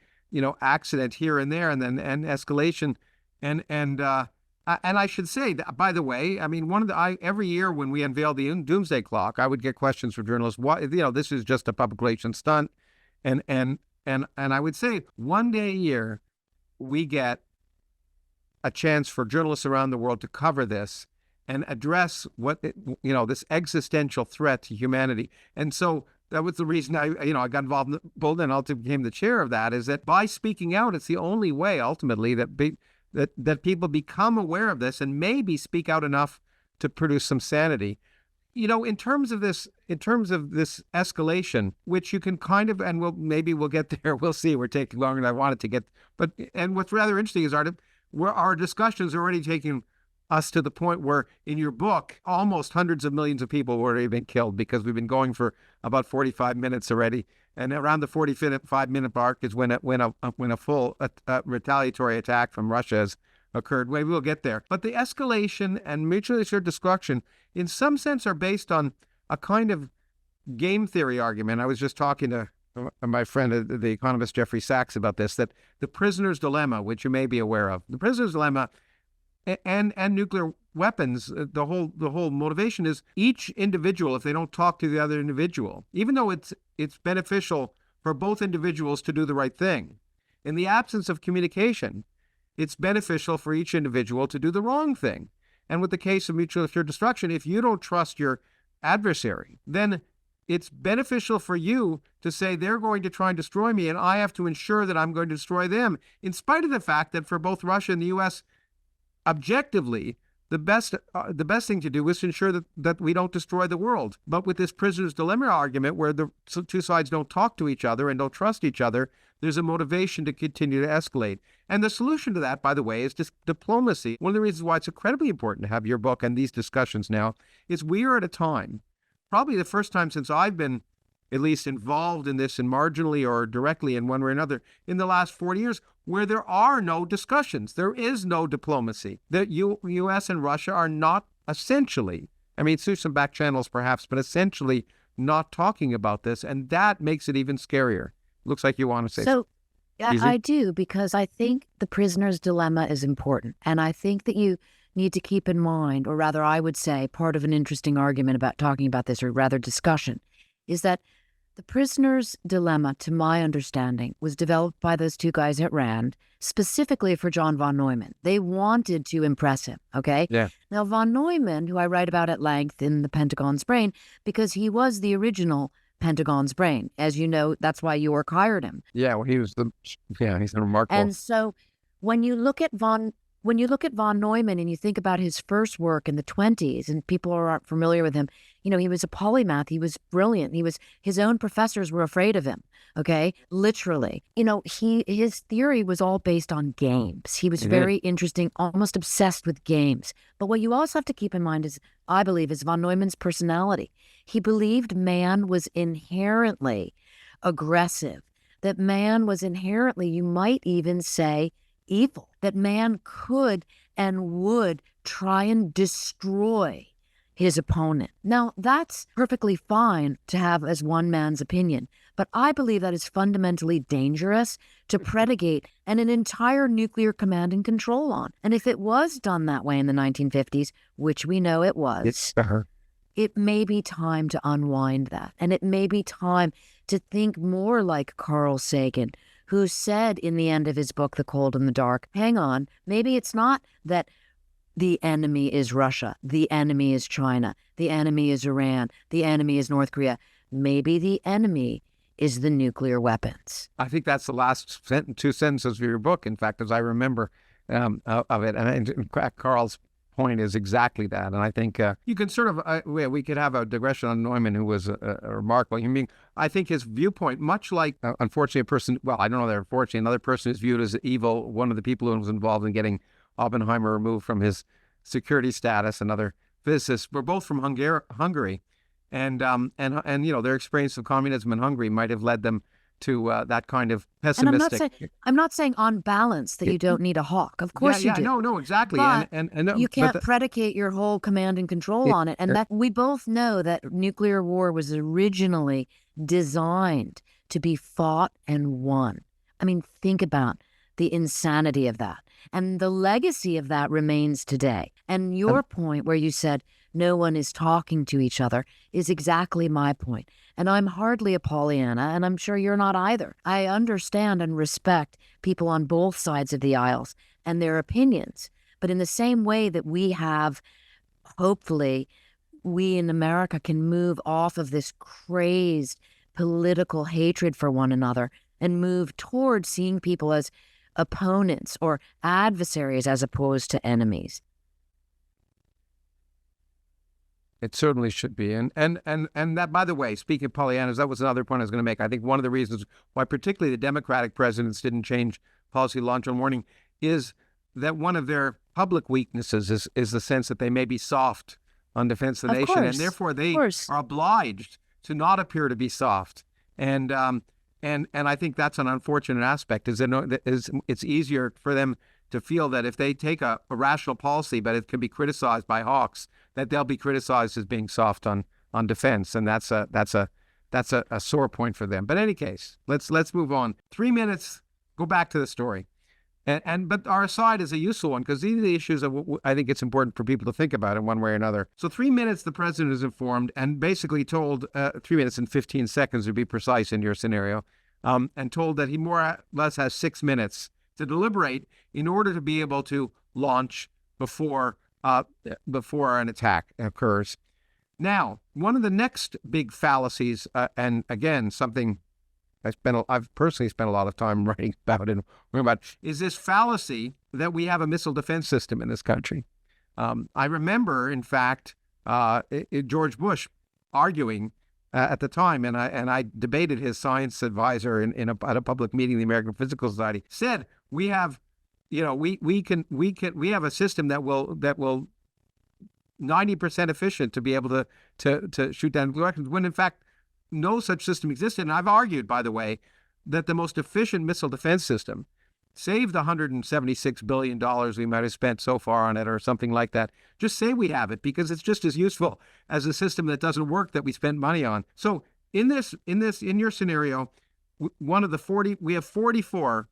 Speaker 1: accident here and there, and escalation. And I should say that, by the way, I mean, every year when we unveil the doomsday clock, I would get questions from journalists, this is just a public relations stunt. And I would say one day a year, we get a chance for journalists around the world to cover this and address this existential threat to humanity. And so that was the reason I got involved in the bulletin and ultimately became the chair of that, is that by speaking out, it's the only way ultimately that people become aware of this and maybe speak out enough to produce some sanity. In terms of this escalation, which you can kind of, and we'll get there. We'll see. We're taking longer than I wanted to get. And what's rather interesting is our discussions are already taking us to the point where in your book, almost hundreds of millions of people were already been killed because we've been going for about 45 minutes already. And around the 45-minute mark is when a full retaliatory attack from Russia has occurred. Maybe we'll get there. But the escalation and mutually assured destruction, in some sense, are based on a kind of game theory argument. I was just talking to my friend, the economist Jeffrey Sachs, about this, that the prisoner's dilemma, which you may be aware of, the prisoner's dilemma and nuclear weapons, the whole motivation is each individual, if they don't talk to the other individual, even though it's beneficial for both individuals to do the right thing, in the absence of communication, it's beneficial for each individual to do the wrong thing. And with the case of mutually assured destruction, if you don't trust your adversary, then it's beneficial for you to say they're going to try and destroy me, and I have to ensure that I'm going to destroy them, in spite of the fact that for both Russia and the U.S., objectively, the best thing to do is to ensure that we don't destroy the world. But with this prisoner's dilemma argument, where the two sides don't talk to each other and don't trust each other, there's a motivation to continue to escalate. And the solution to that, by the way, is just diplomacy. One of the reasons why it's incredibly important to have your book and these discussions now is we are at a time, probably the first time since I've been at least involved in this and marginally or directly in one way or another in the last 40 years, where there are no discussions. There is no diplomacy. The U.S. and Russia are not essentially, through some back channels perhaps, but essentially not talking about this. And that makes it even scarier. Looks like you want to say
Speaker 2: so. I do, because I think the prisoner's dilemma is important. And I think that you need to keep in mind, or rather I would say part of an interesting argument about talking about this, or rather discussion, is that The prisoner's dilemma, to my understanding, was developed by those two guys at Rand, specifically for John von Neumann. They wanted to impress him, okay?
Speaker 1: Yeah.
Speaker 2: Now, von Neumann, who I write about at length in The Pentagon's Brain, because he was the original Pentagon's Brain. As you know, that's why York hired him.
Speaker 1: Yeah, well, he's a remarkable.
Speaker 2: And so when you look at von Neumann and you think about his first work in the 20s, and people aren't familiar with him, he was a polymath. He was brilliant. His own professors were afraid of him. Okay, literally. His theory was all based on games. He was very interesting, almost obsessed with games. But what you also have to keep in mind is, I believe, is von Neumann's personality. He believed man was inherently aggressive, that man was inherently, you might even say, evil, that man could and would try and destroy his opponent. Now, that's perfectly fine to have as one man's opinion, but I believe that is fundamentally dangerous to predicate an entire nuclear command and control on. And if it was done that way in the 1950s, which we know it was, it may be time to unwind that. And it may be time to think more like Carl Sagan, who said in the end of his book, The Cold and the Dark, hang on, maybe it's not that the enemy is Russia, the enemy is China, the enemy is Iran, the enemy is North Korea. Maybe the enemy is the nuclear weapons.
Speaker 1: I think that's the last two sentences of your book, in fact, as I remember of it. And in fact, Carl's point is exactly that. And I think you can sort of, we could have a digression on Neumann, who was a remarkable human being. I think his viewpoint, much like, unfortunately, a person, well, I don't know that unfortunately, another person is viewed as evil, one of the people who was involved in getting Oppenheimer removed from his security status, another physicist, were both from Hungary. And their experience of communism in Hungary might have led them to that kind of pessimistic.
Speaker 2: And I'm not saying on balance that you don't need a hawk. Of course you do.
Speaker 1: No, exactly.
Speaker 2: But you can't predicate your whole command and control on it. And that we both know that nuclear war was originally designed to be fought and won. I mean, think about the insanity of that. And the legacy of that remains today. And your point where you said no one is talking to each other is exactly my point. And I'm hardly a Pollyanna, and I'm sure you're not either. I understand and respect people on both sides of the aisles and their opinions. But in the same way that we have, hopefully, we in America can move off of this crazed political hatred for one another and move towards seeing people as opponents or adversaries as opposed to enemies.
Speaker 1: It certainly should be. And that, by the way, speaking of Pollyannas, that was another point I was going to make. I think one of the reasons why particularly the Democratic presidents didn't change policy launch on warning is that one of their public weaknesses is the sense that they may be soft on defense of the nation, and therefore they are obliged to not appear to be soft. And I think that's an unfortunate aspect, is that it's easier for them to feel that if they take a rational policy, but it can be criticized by hawks, that they'll be criticized as being soft on defense, and that's a sore point for them. But in any case, let's move on. 3 minutes. Go back to the story, but our aside is a useful one, because these are the issues that I think it's important for people to think about in one way or another. So 3 minutes, the president is informed and basically told 3 minutes and 15 seconds to be precise in your scenario, and told that he more or less has 6 minutes to deliberate in order to be able to launch before an attack occurs. Now, one of the next big fallacies, and again, something I've personally spent a lot of time writing about and learning about, is this fallacy that we have a missile defense system in this country. I remember, in fact, George Bush arguing at the time, and I debated his science advisor at a public meeting of the American Physical Society, said we have a system that will 90% efficient to be able to shoot down nuclear weapons, when in fact no such system existed. And I've argued, by the way, that the most efficient missile defense system, save the $176 billion we might have spent so far on it or something like that, just say we have it, because it's just as useful as a system that doesn't work that we spent money on. So in your scenario, we have 44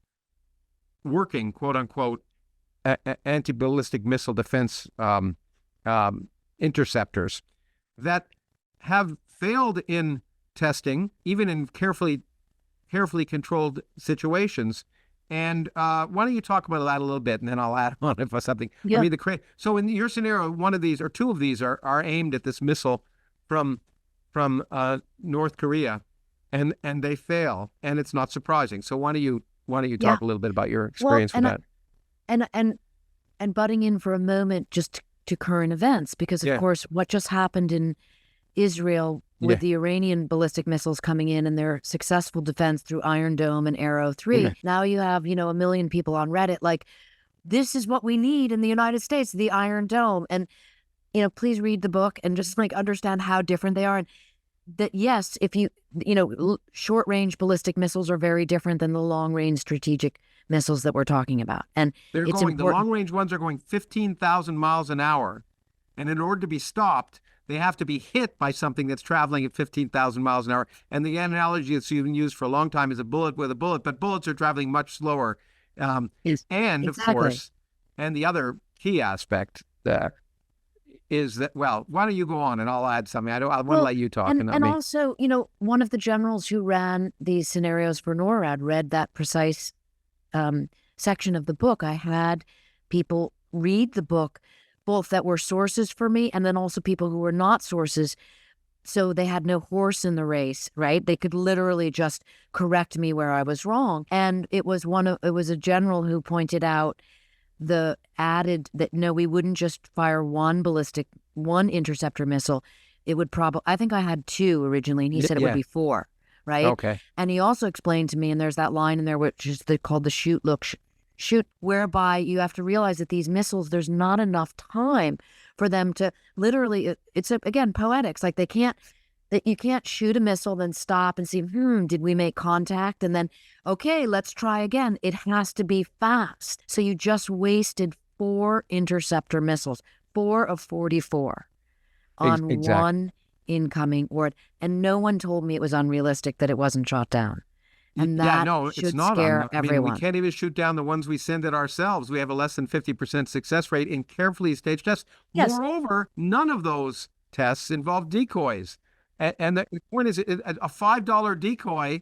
Speaker 1: working, quote unquote, anti-ballistic missile defense interceptors that have failed in testing, even in carefully controlled situations. And why don't you talk about that a little bit, and then I'll add on if something.
Speaker 2: Yeah.
Speaker 1: I mean, so in your scenario, one of these or two of these are aimed at this missile from North Korea, and they fail, and it's not surprising. So why don't you talk a little bit about your experience with that?
Speaker 2: And butting in for a moment just to current events, because of course what just happened in Israel with the Iranian ballistic missiles coming in and their successful defense through Iron Dome and Arrow 3. Now you have, a million people on Reddit like, this is what we need in the United States, the Iron Dome. And, please read the book and just like understand how different they are. And that, yes, if short range ballistic missiles are very different than the long range strategic missiles that we're talking about. And
Speaker 1: the long range ones are going 15,000 miles an hour. And in order to be stopped, they have to be hit by something that's traveling at 15,000 miles an hour. And the analogy that's been used for a long time is a bullet with a bullet, but bullets are traveling much slower. And of course, and the other key aspect is that, well, why don't you go on and I'll add something. I want to let you talk.
Speaker 2: And also, one of the generals who ran these scenarios for NORAD read that precise section of the book. I had people read the book, both that were sources for me and then also people who were not sources. So they had no horse in the race, right? They could literally just correct me where I was wrong. And it was a general who pointed out we wouldn't just fire one interceptor missile. It would I think I had 2 originally, and he said it would be 4, right?
Speaker 1: Okay.
Speaker 2: And he also explained to me, and there's that line in there which is called the shoot, whereby you have to realize that these missiles, there's not enough time for them to literally, again, poetics. Like you can't shoot a missile, then stop and see, did we make contact? And then, okay, let's try again. It has to be fast. So you just wasted 4 interceptor missiles, 4 of 44 on one incoming word. And no one told me it was unrealistic that it wasn't shot down. And that should scare everyone.
Speaker 1: We can't even shoot down the ones we send it ourselves. We have a less than 50% success rate in carefully staged tests.
Speaker 2: Yes.
Speaker 1: Moreover, none of those tests involve decoys. And the point is, a $5 decoy,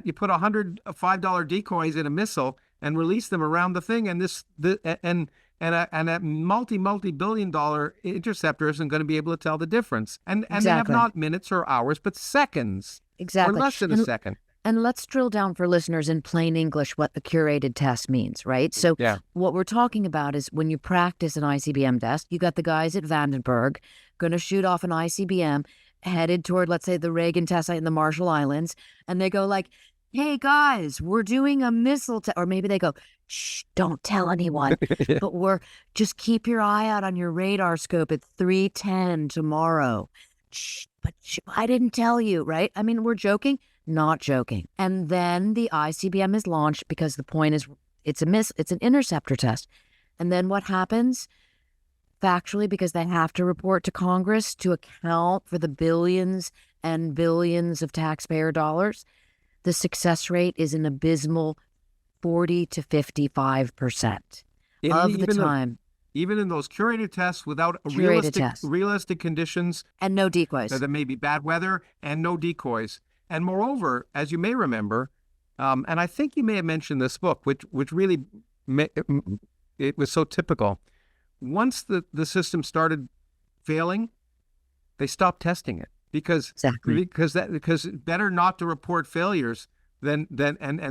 Speaker 1: you put 100 $5 decoys in a missile and release them around the thing, and a multi-billion-dollar interceptor isn't going to be able to tell the difference. And they have not minutes or hours, but seconds.
Speaker 2: Exactly.
Speaker 1: Or less than a second.
Speaker 2: And let's drill down for listeners in plain English what the curated test means, right? So what we're talking about is when you practice an ICBM test, you got the guys at Vandenberg going to shoot off an ICBM headed toward, let's say, the Reagan test site in the Marshall Islands, and they go like, hey, guys, we're doing a missile test. Or maybe they go, shh, don't tell anyone. But just keep your eye out on your radar scope at 3:10 tomorrow. Shh, I didn't tell you, right? I mean, we're joking. Not joking. And then the ICBM is launched because the point is it's an interceptor test. And then what happens? Factually, because they have to report to Congress to account for the billions and billions of taxpayer dollars, the success rate is an abysmal 40 to 55% of the time.
Speaker 1: Even in those curated tests without realistic conditions.
Speaker 2: And no decoys.
Speaker 1: There may be bad weather and no decoys. And moreover, as you may remember, and I think you may have mentioned this book, which really, it was so typical. Once the system started failing, they stopped testing it because better not to report failures than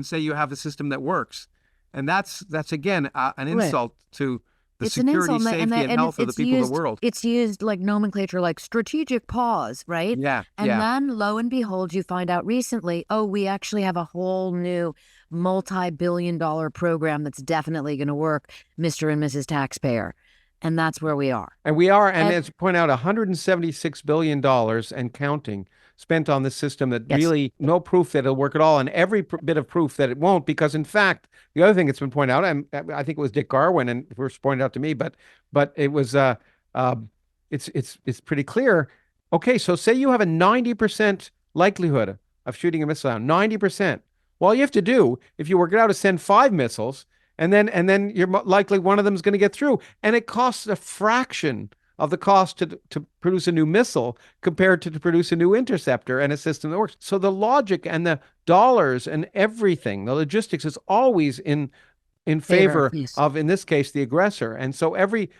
Speaker 1: say you have a system that works, and that's again an insult to the security, safety, and health of the people of the world.
Speaker 2: It's used like nomenclature, like strategic pause, right?
Speaker 1: Yeah.
Speaker 2: And then lo and behold, you find out recently, we actually have a whole new multi-billion-dollar program that's definitely going to work, Mr. and Mrs. Taxpayer. And that's where we are.
Speaker 1: And as you point out, $176 billion and counting spent on this system that really no proof that it'll work at all, and every bit of proof that it won't, because in fact, the other thing that's been pointed out, and I think it was Dick Garwin and first pointed out to me, but it was it's pretty clear. Okay, so say you have a 90% likelihood of shooting a missile down, 90%. Well, all you have to do, if you work it out, is send 5 missiles, and then you're likely one of them is going to get through, and it costs a fraction of the cost to produce a new missile compared to produce a new interceptor and a system that works. So the logic and the dollars and everything, the logistics is always in favor of, in this case, the aggressor. And so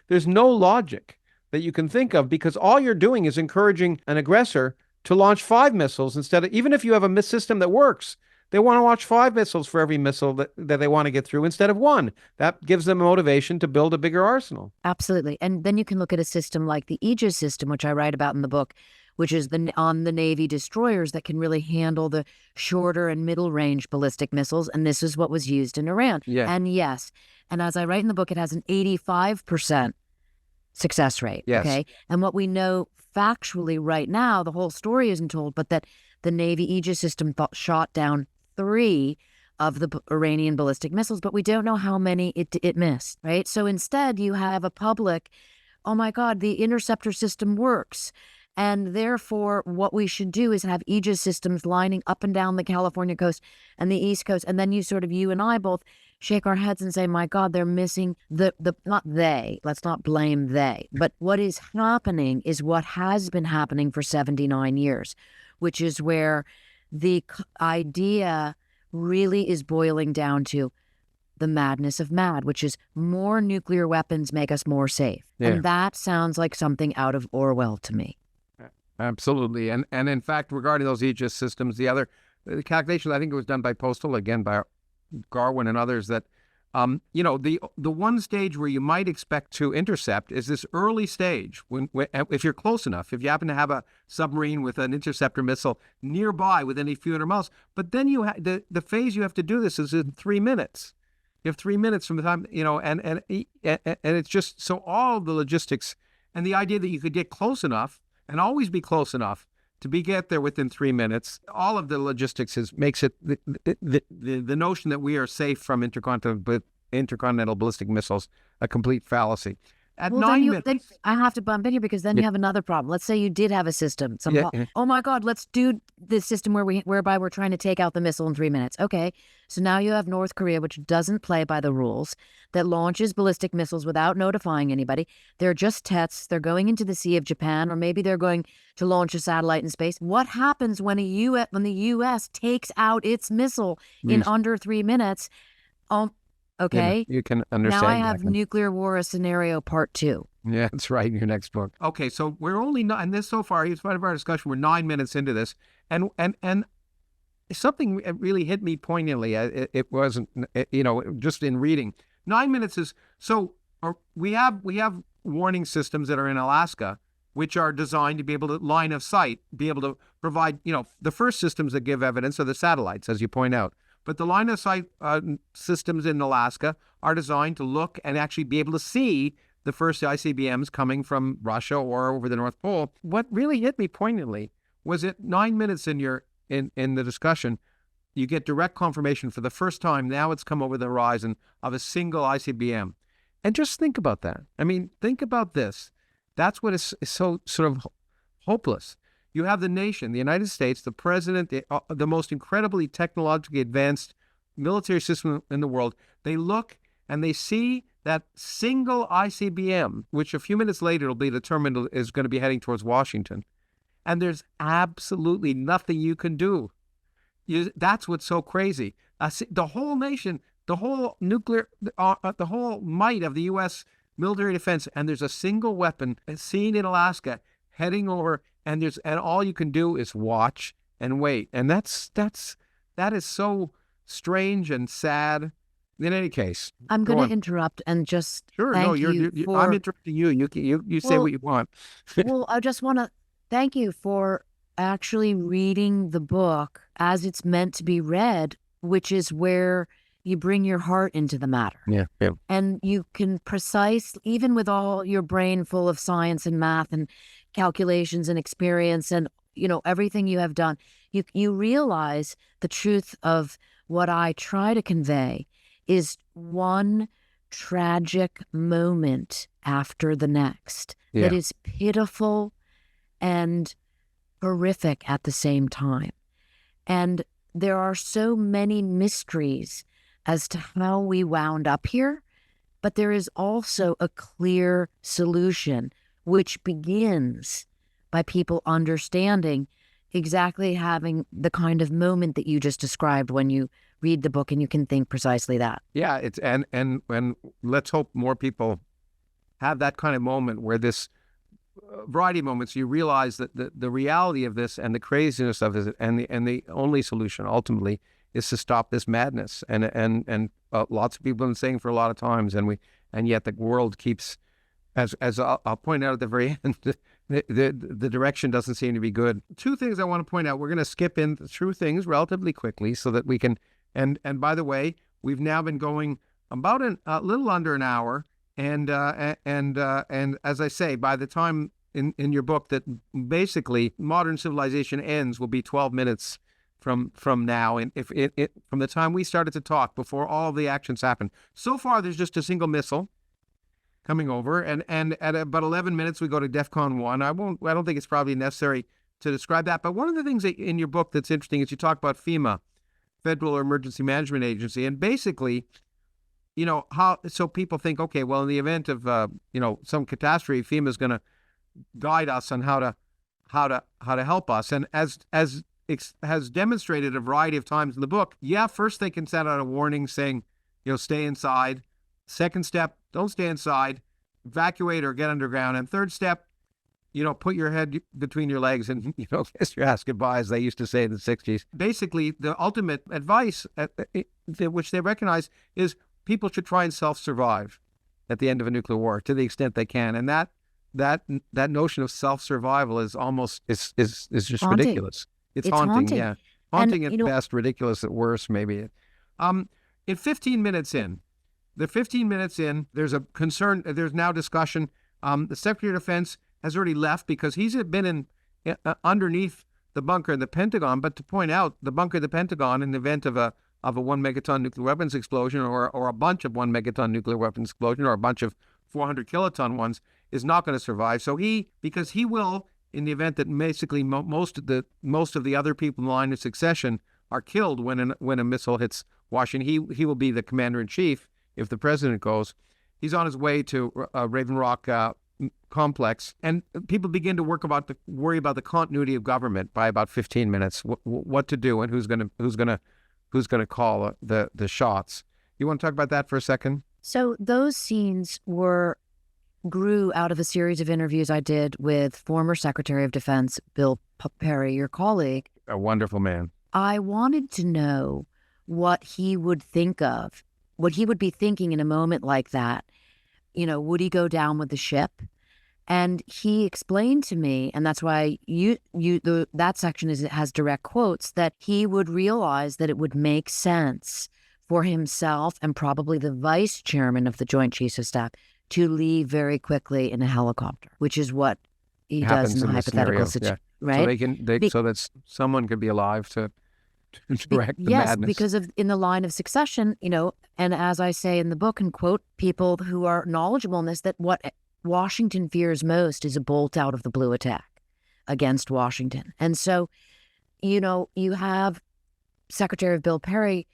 Speaker 1: there's no logic that you can think of, because all you're doing is encouraging an aggressor to launch 5 missiles instead of, even if you have a system that works, they want to launch 5 missiles for every missile that they want to get through instead of 1. That gives them motivation to build a bigger arsenal.
Speaker 2: Absolutely. And then you can look at a system like the Aegis system, which I write about in the book, which is on the Navy destroyers that can really handle the shorter and middle range ballistic missiles. And this is what was used in Iran.
Speaker 1: Yeah.
Speaker 2: And yes, and as I write in the book, it has an 85% success rate.
Speaker 1: Yes.
Speaker 2: Okay. And what we know factually right now, the whole story isn't told, but that the Navy Aegis system shot down 3 of the Iranian ballistic missiles, but we don't know how many it missed, right? So instead, you have a public, oh my God, the interceptor system works. And therefore, what we should do is have Aegis systems lining up and down the California coast and the East Coast. And then you and I both shake our heads and say, my God, they're missing not they, let's not blame they, but what is happening is what has been happening for 79 years, which is where the idea really is boiling down to the madness of mad, which is more nuclear weapons make us more safe. Yeah. And that sounds like something out of Orwell to me.
Speaker 1: Absolutely. And in fact, regarding those Aegis systems, the calculation, I think it was done by Postal, again, by Garwin and others, that, the one stage where you might expect to intercept is this early stage, when if you're close enough, if you happen to have a submarine with an interceptor missile nearby within a few hundred miles. But then the phase you have to do this is in 3 minutes. You have 3 minutes from the time, and it's just, so all the logistics and the idea that you could get close enough and always be close enough to get there within 3 minutes, all of the logistics makes it the notion that we are safe from intercontinental ballistic missiles a complete fallacy. At 9 minutes,
Speaker 2: then I have to bump in here, because then you have another problem. Let's say you did have a system. Oh my God, let's do this system whereby we're trying to take out the missile in 3 minutes. Okay, so now you have North Korea, which doesn't play by the rules, that launches ballistic missiles without notifying anybody. They're just tests. They're going into the Sea of Japan, or maybe they're going to launch a satellite in space. What happens when the U.S. takes out its missile in under 3 minutes? Okay.
Speaker 1: You can understand.
Speaker 2: Now I have nuclear war, a scenario part 2.
Speaker 1: Yeah, that's right in your next book. Okay, so we're only not, and this so far, in spite of our discussion, we're 9 minutes into this, and something really hit me poignantly. It wasn't, just in reading. 9 minutes is so. We have warning systems that are in Alaska, which are designed to be able to line of sight, be able to provide. The first systems that give evidence are the satellites, as you point out. But the line of sight systems in Alaska are designed to look and actually be able to see the first ICBMs coming from Russia or over the North Pole. What really hit me poignantly was at 9 minutes in the discussion, you get direct confirmation for the first time. Now it's come over the horizon of a single ICBM. And just think about that. I mean, think about this. That's what is so sort of hopeless. You have the nation, the United States, the president, the most incredibly technologically advanced military system in the world. They look and they see that single ICBM, which a few minutes later will be determined is going to be heading towards Washington. And there's absolutely nothing you can do. That's what's so crazy. The whole nation, the whole nuclear, the whole might of the U.S. military defense, and there's a single weapon seen in Alaska heading over. And all you can do is watch and wait, and that is so strange and sad. In any case,
Speaker 2: I'm going to interrupt and just thank you.
Speaker 1: I'm interrupting you. You say what you want.
Speaker 2: Well, I just want to thank you for actually reading the book as it's meant to be read, which is where you bring your heart into the matter.
Speaker 1: Yeah.
Speaker 2: And you can even with all your brain full of science and math and calculations and experience and, everything you have done, you realize the truth of what I try to convey is one tragic moment after the next that is pitiful and horrific at the same time. And there are so many mysteries as to how we wound up here, but there is also a clear solution, which begins by people understanding exactly having the kind of moment that you just described when you read the book and you can think precisely that.
Speaker 1: Yeah, it's and let's hope more people have that kind of moment where this variety of moments you realize that the reality of this and the craziness of it and the only solution ultimately is to stop this madness. And lots of people have been saying for a lot of times, and yet the world keeps, as I'll point out at the very end, the direction doesn't seem to be good. Two things I want to point out. We're going to skip in through things relatively quickly so that we can. And by the way, we've now been going about a little under an hour. And as I say, by the time in your book that basically modern civilization ends will be 12 minutes from now, and if it from the time we started to talk before all the actions happened. So far, there's just a single missile coming over, and at about 11 minutes we go to DEFCON 1. I don't think it's probably necessary to describe that. But one of the things in your book that's interesting is you talk about FEMA, Federal Emergency Management Agency, and basically, so people think, okay, well, in the event of some catastrophe, FEMA is going to guide us on how to help us. And as has demonstrated a variety of times in the book, first they can send out a warning saying, stay inside. Second step, don't stay inside, evacuate or get underground. And third step, put your head between your legs and, kiss your ass goodbye, as they used to say in the 60s. Basically, the ultimate advice, which they recognize, is people should try and self-survive at the end of a nuclear war to the extent they can. And that notion of self-survival is almost, is just
Speaker 2: haunting.
Speaker 1: Ridiculous. It's haunting, yeah. Haunting at best, ridiculous at worst, maybe. In 15 minutes in, there's a concern, there's now discussion. The Secretary of Defense has already left because he's been underneath the bunker in the Pentagon. But to point out, the bunker of the Pentagon, in the event of a 1 megaton nuclear weapons explosion or a bunch of 1 megaton nuclear weapons explosion or a bunch of 400 kiloton ones, is not going to survive. So because he will, in the event that basically most of the other people in line of succession are killed when a missile hits Washington, he will be the commander in chief if the president goes. He's on his way to Raven Rock complex, and people begin to worry about the continuity of government by about 15 minutes. What to do and who's gonna call the shots. You want to talk about that for a second?
Speaker 2: So those scenes grew out of a series of interviews I did with former Secretary of Defense Bill Perry, your colleague.
Speaker 1: A wonderful man.
Speaker 2: I wanted to know what he would think of, what he would be thinking in a moment like that. Would he go down with the ship? And he explained to me, and that's why that section has direct quotes, that he would realize that it would make sense for himself and probably the vice chairman of the Joint Chiefs of Staff to leave very quickly in a helicopter, which is what he does in the hypothetical situation, right?
Speaker 1: So that someone could be alive to direct the madness.
Speaker 2: Yes, because in the line of succession, and as I say in the book and quote people who are knowledgeable in this, that what Washington fears most is a bolt out of the blue attack against Washington. And so, you have Secretary of Bill Perry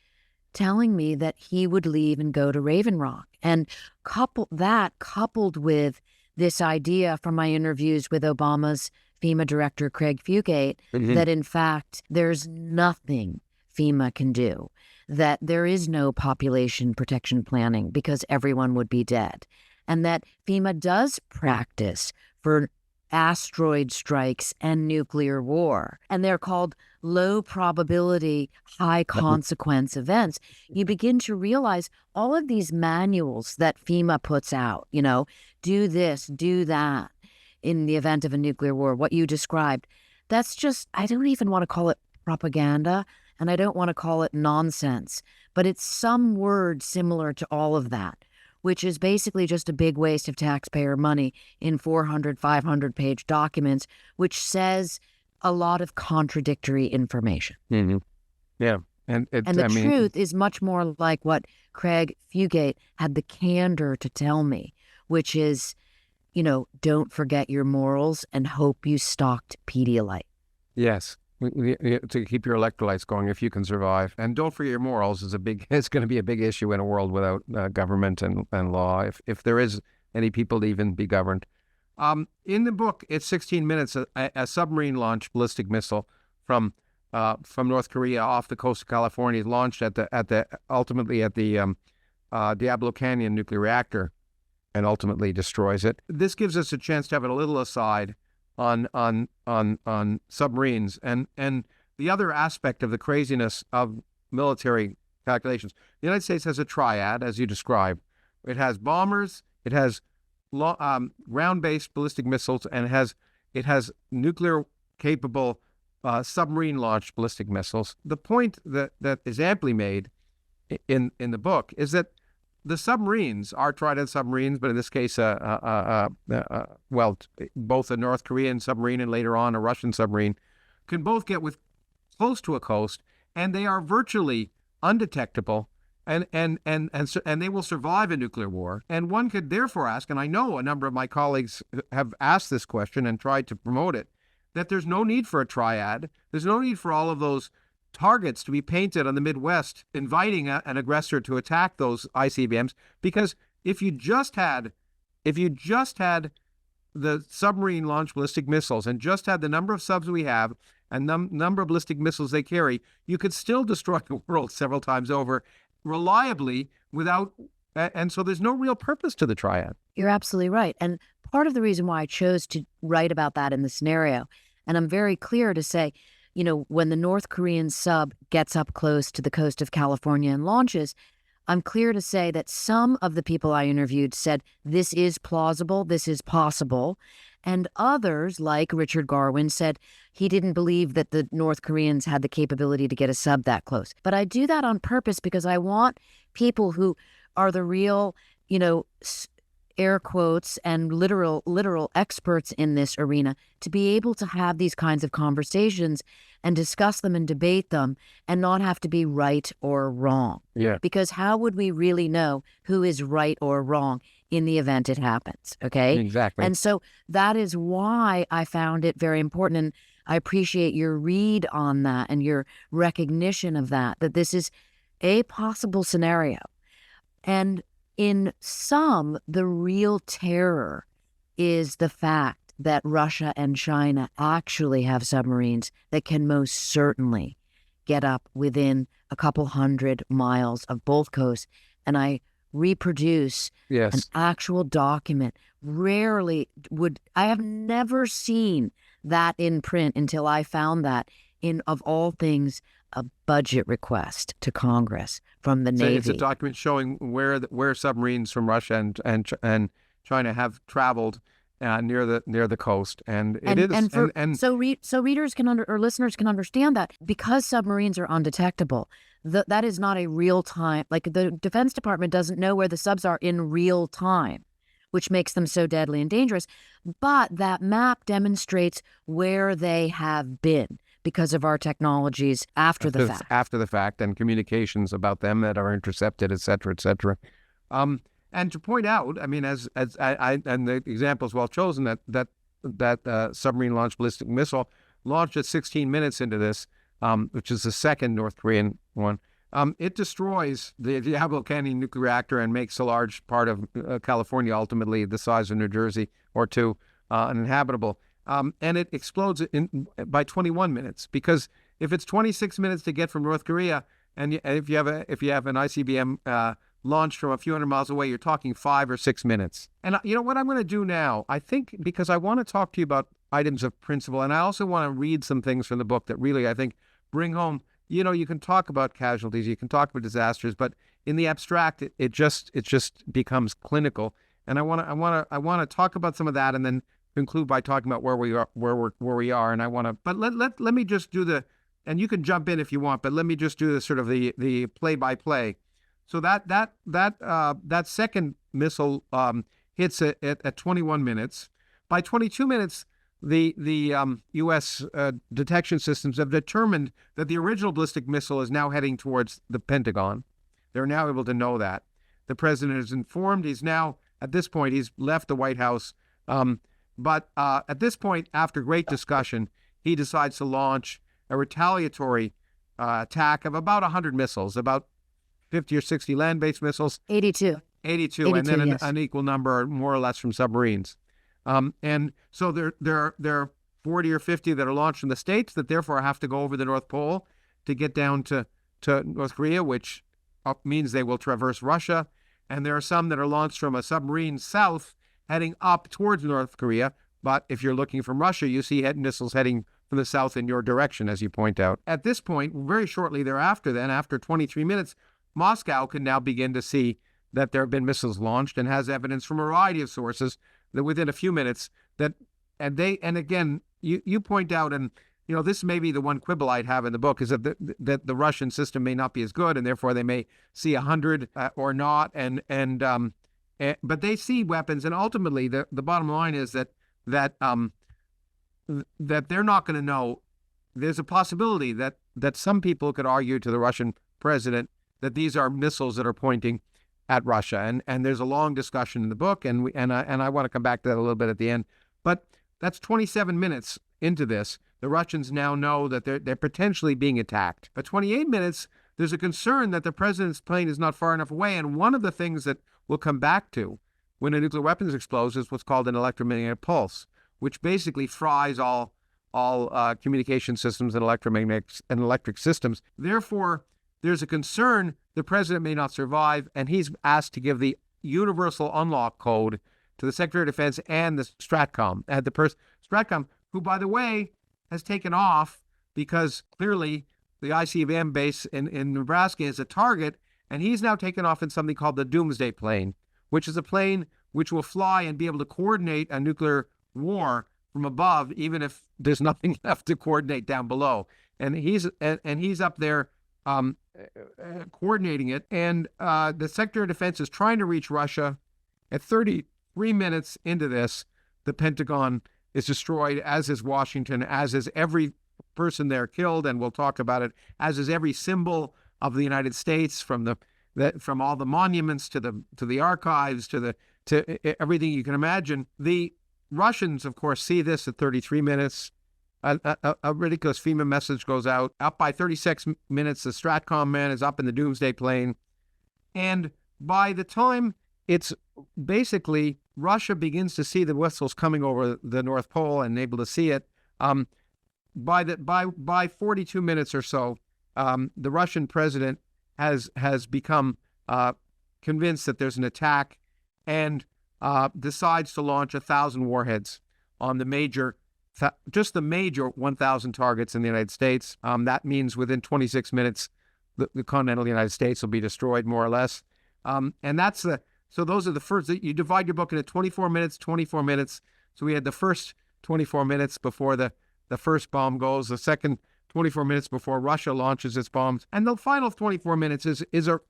Speaker 2: telling me that he would leave and go to Raven Rock. And coupled with this idea from my interviews with Obama's FEMA director, Craig Fugate, that in fact, there's nothing FEMA can do, that there is no population protection planning because everyone would be dead, and that FEMA does practice for asteroid strikes and nuclear war, and they're called low probability, high consequence events. You begin to realize all of these manuals that FEMA puts out, do this, do that in the event of a nuclear war, what you described, that's just, I don't even want to call it propaganda, and I don't want to call it nonsense, but it's some word similar to all of that, which is basically just a big waste of taxpayer money in 400, 500-page documents, which says a lot of contradictory information.
Speaker 1: Mm-hmm. Yeah. And the
Speaker 2: truth is much more like what Craig Fugate had the candor to tell me, which is, don't forget your morals and hope you stocked Pedialyte.
Speaker 1: Yes. To keep your electrolytes going if you can survive. And don't forget your morals it's going to be a big issue in a world without government and law. If there is any people to even be governed. In the book, it's 16 minutes. A submarine-launched ballistic missile from North Korea off the coast of California is launched ultimately at the Diablo Canyon nuclear reactor, and ultimately destroys it. This gives us a chance to have a little aside on submarines and the other aspect of the craziness of military calculations. The United States has a triad, as you described. It has bombers, it has ground-based ballistic missiles, and it has nuclear-capable submarine-launched ballistic missiles. The point that is amply made in the book is that the submarines are Trident submarines, but in this case, both a North Korean submarine and later on a Russian submarine, can both get close to a coast, and they are virtually undetectable, and they will survive a nuclear war. And one could therefore ask, and I know a number of my colleagues have asked this question and tried to promote it, that there's no need for a triad. There's no need for all of those targets to be painted on the Midwest, inviting an aggressor to attack those ICBMs. Because if you just had the submarine-launched ballistic missiles and just had the number of subs we have and number of ballistic missiles they carry, you could still destroy the world several times over reliably and so there's no real purpose to the triad.
Speaker 2: You're absolutely right. And part of the reason why I chose to write about that in the scenario, and I'm very clear to say, when the North Korean sub gets up close to the coast of California and launches, I'm clear to say that some of the people I interviewed said this is plausible, this is possible. And others, like Richard Garwin, said he didn't believe that the North Koreans had the capability to get a sub that close. But I do that on purpose because I want people who are the real, air quotes and literal experts in this arena to be able to have these kinds of conversations and discuss them and debate them and not have to be right or wrong.
Speaker 1: Yeah.
Speaker 2: Because how would we really know who is right or wrong in the event it happens? Okay.
Speaker 1: Exactly.
Speaker 2: And so that is why I found it very important. And I appreciate your read on that and your recognition of that this is a possible scenario. And in some, the real terror is the fact that Russia and China actually have submarines that can most certainly get up within a couple 100 miles of both coasts. And I reproduce an actual document. I have never seen that in print until I found that in, of all things, a budget request to Congress from the Navy.
Speaker 1: It's a document showing where submarines from Russia and China have traveled near the coast,
Speaker 2: so readers or listeners can understand that because submarines are undetectable. That is not a real time. Like the Defense Department doesn't know where the subs are in real time, which makes them so deadly and dangerous. But that map demonstrates where they have been because of our technologies after the fact, and communications about them that are intercepted, et cetera, et cetera.
Speaker 1: And to point out, I mean, as the example is well chosen, that submarine-launched ballistic missile launched at 16 minutes into this, which is the second North Korean one. It destroys the Diablo Canyon nuclear reactor and makes a large part of California, ultimately the size of New Jersey or two, uninhabitable. And it explodes by 21 minutes, because if it's 26 minutes to get from North Korea, and if you have an ICBM launched from a few hundred miles away, you're talking 5 or 6 minutes. And you know what I'm going to do now? I think, because I want to talk to you about items of principle, and I also want to read some things from the book that really, I think, bring home. You can talk about casualties, you can talk about disasters, but in the abstract, it just becomes clinical. And I want to talk about some of that, and then conclude by talking about where we are. And I want to, but let me just do and you can jump in if you want, but let me just do the sort of the play by play. So that second missile hits at 21 minutes. By 22 minutes, the U.S. Detection systems have determined that the original ballistic missile is now heading towards the Pentagon. They're now able to know that. The president is informed. At this point, he's left the White House. But at this point, after great discussion, he decides to launch a retaliatory attack of about 100 missiles, about 50 or 60 land-based missiles.
Speaker 2: 82,
Speaker 1: and then
Speaker 2: yes.
Speaker 1: an equal number, more or less, from submarines. And so there are 40 or 50 that are launched from the States that therefore have to go over the North Pole to get down to North Korea, which means they will traverse Russia. And there are some that are launched from a submarine south heading up towards North Korea. But if you're looking from Russia, you see missiles heading from the south in your direction, as you point out. At this point, very shortly thereafter, then, after 23 minutes, Moscow can now begin to see that there have been missiles launched and has evidence from a variety of sources that within a few minutes that, and again, you point out, and this may be the one quibble I'd have in the book, is that the Russian system may not be as good, and therefore they may see 100 or not, but they see weapons, and ultimately the bottom line is that they're not going to know. There's a possibility that some people could argue to the Russian president that these are missiles that are pointing at Russia, and there's a long discussion in the book, and I want to come back to that a little bit at the end. But that's 27 minutes into this. The Russians now know that they're potentially being attacked. At 28 minutes, there's a concern that the president's plane is not far enough away, and one of the things that we'll come back to when a nuclear weapons explodes is what's called an electromagnetic pulse, which basically fries all communication systems and electric systems. Therefore, there's a concern the president may not survive, and he's asked to give the universal unlock code to the Secretary of Defense and the Stratcom. Stratcom, who, by the way, has taken off because clearly the ICBM base in Nebraska is a target, and he's now taken off in something called the Doomsday plane, which is a plane which will fly and be able to coordinate a nuclear war from above, even if there's nothing left to coordinate down below. And he's up there coordinating it. And the Secretary of Defense is trying to reach Russia. At 33 minutes into this, the Pentagon is destroyed, as is Washington, as is every person there killed, and we'll talk about it, as is every symbol of the United States, from all the monuments to the archives to everything you can imagine. The Russians, of course, see this at 33 minutes. A ridiculous FEMA message goes out. Up by 36 minutes, the Stratcom man is up in the Doomsday plane. And by the time it's basically Russia begins to see the missiles coming over the North Pole and able to see it, by 42 minutes or so, the Russian president has become convinced that there's an attack and decides to launch 1,000 warheads on the major 1,000 targets in the United States. That means within 26 minutes, the continental United States will be destroyed, more or less. And so those are the first. You divide your book into 24 minutes, 24 minutes. So we had the first 24 minutes before the first bomb goes, the second 24 minutes before Russia launches its bombs, and the final 24 minutes is a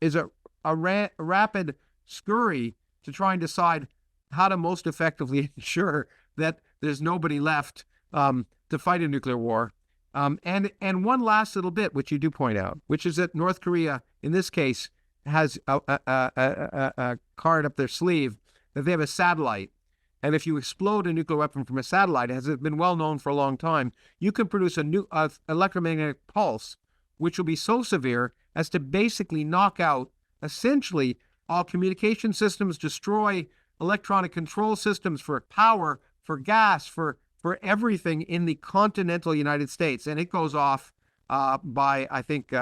Speaker 1: rapid scurry to try and decide how to most effectively ensure that there's nobody left to fight a nuclear war. And one last little bit, which you do point out, which is that North Korea, in this case, has a card up their sleeve that they have a satellite. And if you explode a nuclear weapon from a satellite, as has been well known for a long time, you can produce an electromagnetic pulse, which will be so severe as to basically knock out essentially all communication systems, destroy electronic control systems for power, for gas, for everything in the continental United States. And it goes off by, I think,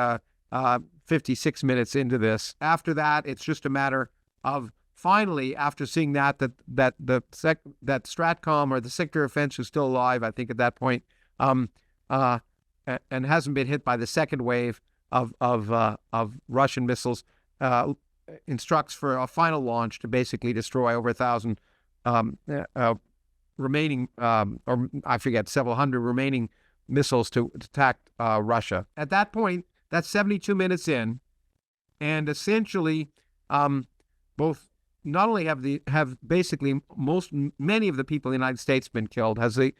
Speaker 1: 56 minutes into this. After that, it's just a matter of finally, after seeing that Stratcom, or the Secretary of Defense, who's still alive, I think at that point, and hasn't been hit by the second wave of Russian missiles, instructs for a final launch to basically destroy over 1,000 remaining, or I forget, several hundred remaining missiles to attack Russia. At that point, that's 72 minutes in, and essentially, both not only have basically many of the people in the United States been killed, has the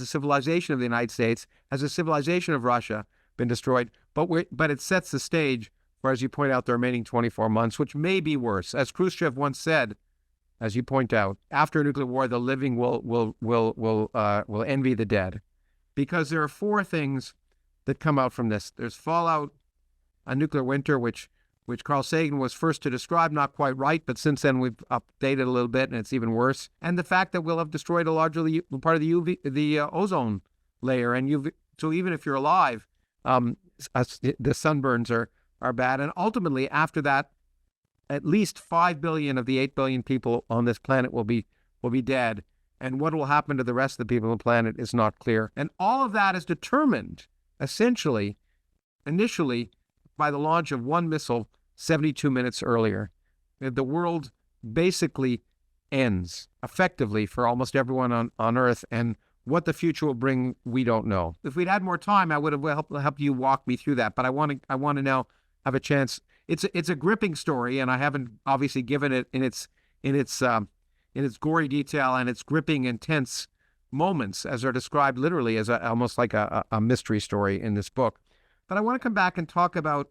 Speaker 1: civilization of the United States, has the civilization of Russia been destroyed, but it sets the stage for, as you point out, the remaining 24 months, which may be worse. As Khrushchev once said, as you point out, after a nuclear war, the living will envy the dead, because there are four things that come out from this. There's fallout, a nuclear winter, which which Carl Sagan was first to describe, not quite right, but since then we've updated a little bit and it's even worse. And the fact that we'll have destroyed a larger part of the ozone layer. And so even if you're alive, the sunburns are bad. And ultimately, after that, at least 5 billion of the 8 billion people on this planet will be dead. And what will happen to the rest of the people on the planet is not clear. And all of that is determined, essentially, initially, by the launch of one missile 72 minutes earlier. The world basically ends, effectively, for almost everyone on Earth. And what the future will bring, we don't know. If we'd had more time, I would have helped you walk me through that. But I want to now have a chance. It's a gripping story, and I haven't obviously given it in its gory detail and its gripping, intense moments, as are described literally as almost like a mystery story in this book. But I want to come back and talk about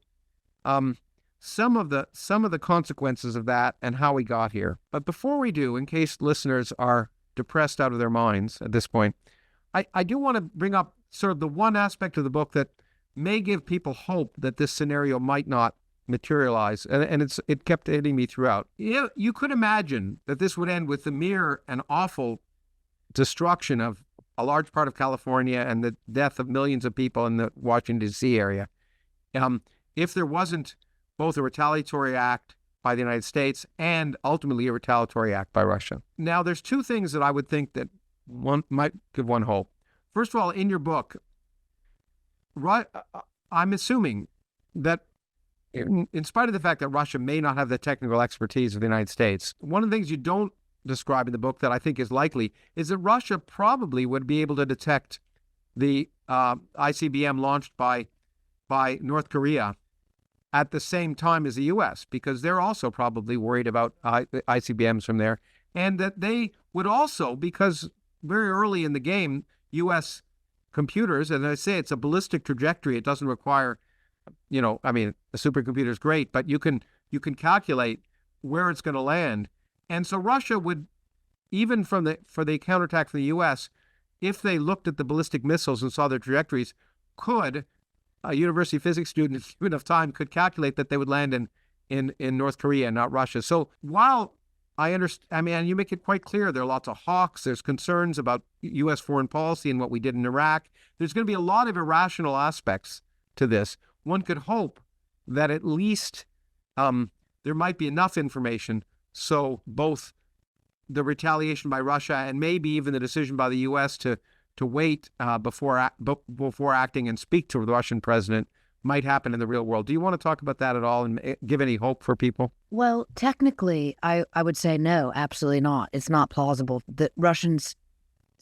Speaker 1: some of the consequences of that and how we got here. But before we do, in case listeners are depressed out of their minds at this point, I do want to bring up sort of the one aspect of the book that may give people hope that this scenario might not materialize, and it kept hitting me throughout. You could imagine that this would end with the mere and awful destruction of a large part of California and the death of millions of people in the Washington, D.C. area, if there wasn't both a retaliatory act by the United States and ultimately a retaliatory act by Russia. Now, there's two things that I would think that one might give one hope. First of all, in your book, I'm assuming that in spite of the fact that Russia may not have the technical expertise of the United States, one of the things you don't describe in the book that I think is likely is that Russia probably would be able to detect the ICBM launched by North Korea at the same time as the U.S., because they're also probably worried about ICBMs from there, and that they would also, because very early in the game, U.S. computers, and I say it's a ballistic trajectory, it doesn't require, a supercomputer is great, but you can calculate where it's going to land. And so Russia would, even for the counterattack from the U.S., if they looked at the ballistic missiles and saw their trajectories, could, a university physics student, if given enough time, could calculate that they would land in North Korea, not Russia. So while I understand, and you make it quite clear, there are lots of hawks, there's concerns about U.S. foreign policy and what we did in Iraq. There's going to be a lot of irrational aspects to this. One could hope that at least there might be enough information so both the retaliation by Russia and maybe even the decision by the U.S. to wait before acting and speak to the Russian president might happen in the real world. Do you want to talk about that at all and give any hope for people?
Speaker 2: Well, technically, I would say no, absolutely not. It's not plausible. The Russians'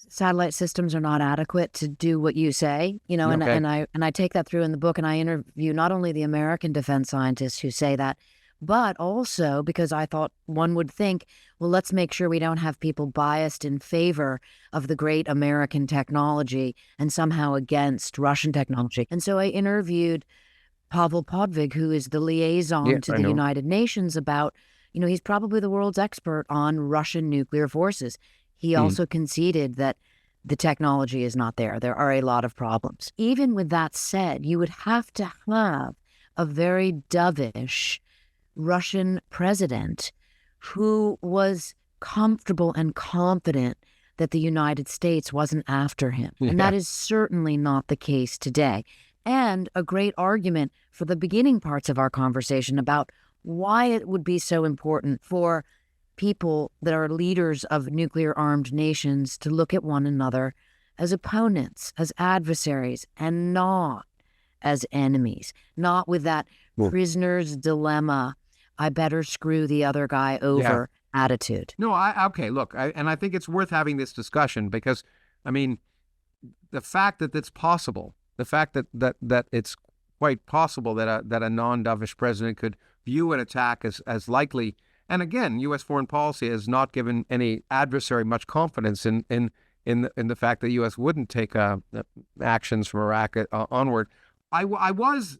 Speaker 2: satellite systems are not adequate to do what you say, okay. and I take that through in the book, and I interview not only the American defense scientists who say that, but also because I thought one would think, well, let's make sure we don't have people biased in favor of the great American technology and somehow against Russian technology. And so I interviewed Pavel Podvig, who is the liaison to the United Nations, about, he's probably the world's expert on Russian nuclear forces. He also conceded that the technology is not there. There are a lot of problems. Even with that said, you would have to have a very dovish Russian president who was comfortable and confident that the United States wasn't after him. Yeah. And that is certainly not the case today. And a great argument for the beginning parts of our conversation about why it would be so important for people that are leaders of nuclear-armed nations to look at one another as opponents, as adversaries, and not as enemies, not with that prisoner's dilemma, I better screw the other guy over attitude.
Speaker 1: No, okay, look, and I think it's worth having this discussion because, the fact that it's possible, the fact that it's quite possible that a non-dovish president could view an attack as likely, and again, U.S. foreign policy has not given any adversary much confidence in the fact that the U.S. wouldn't take actions from Iraq onward. I was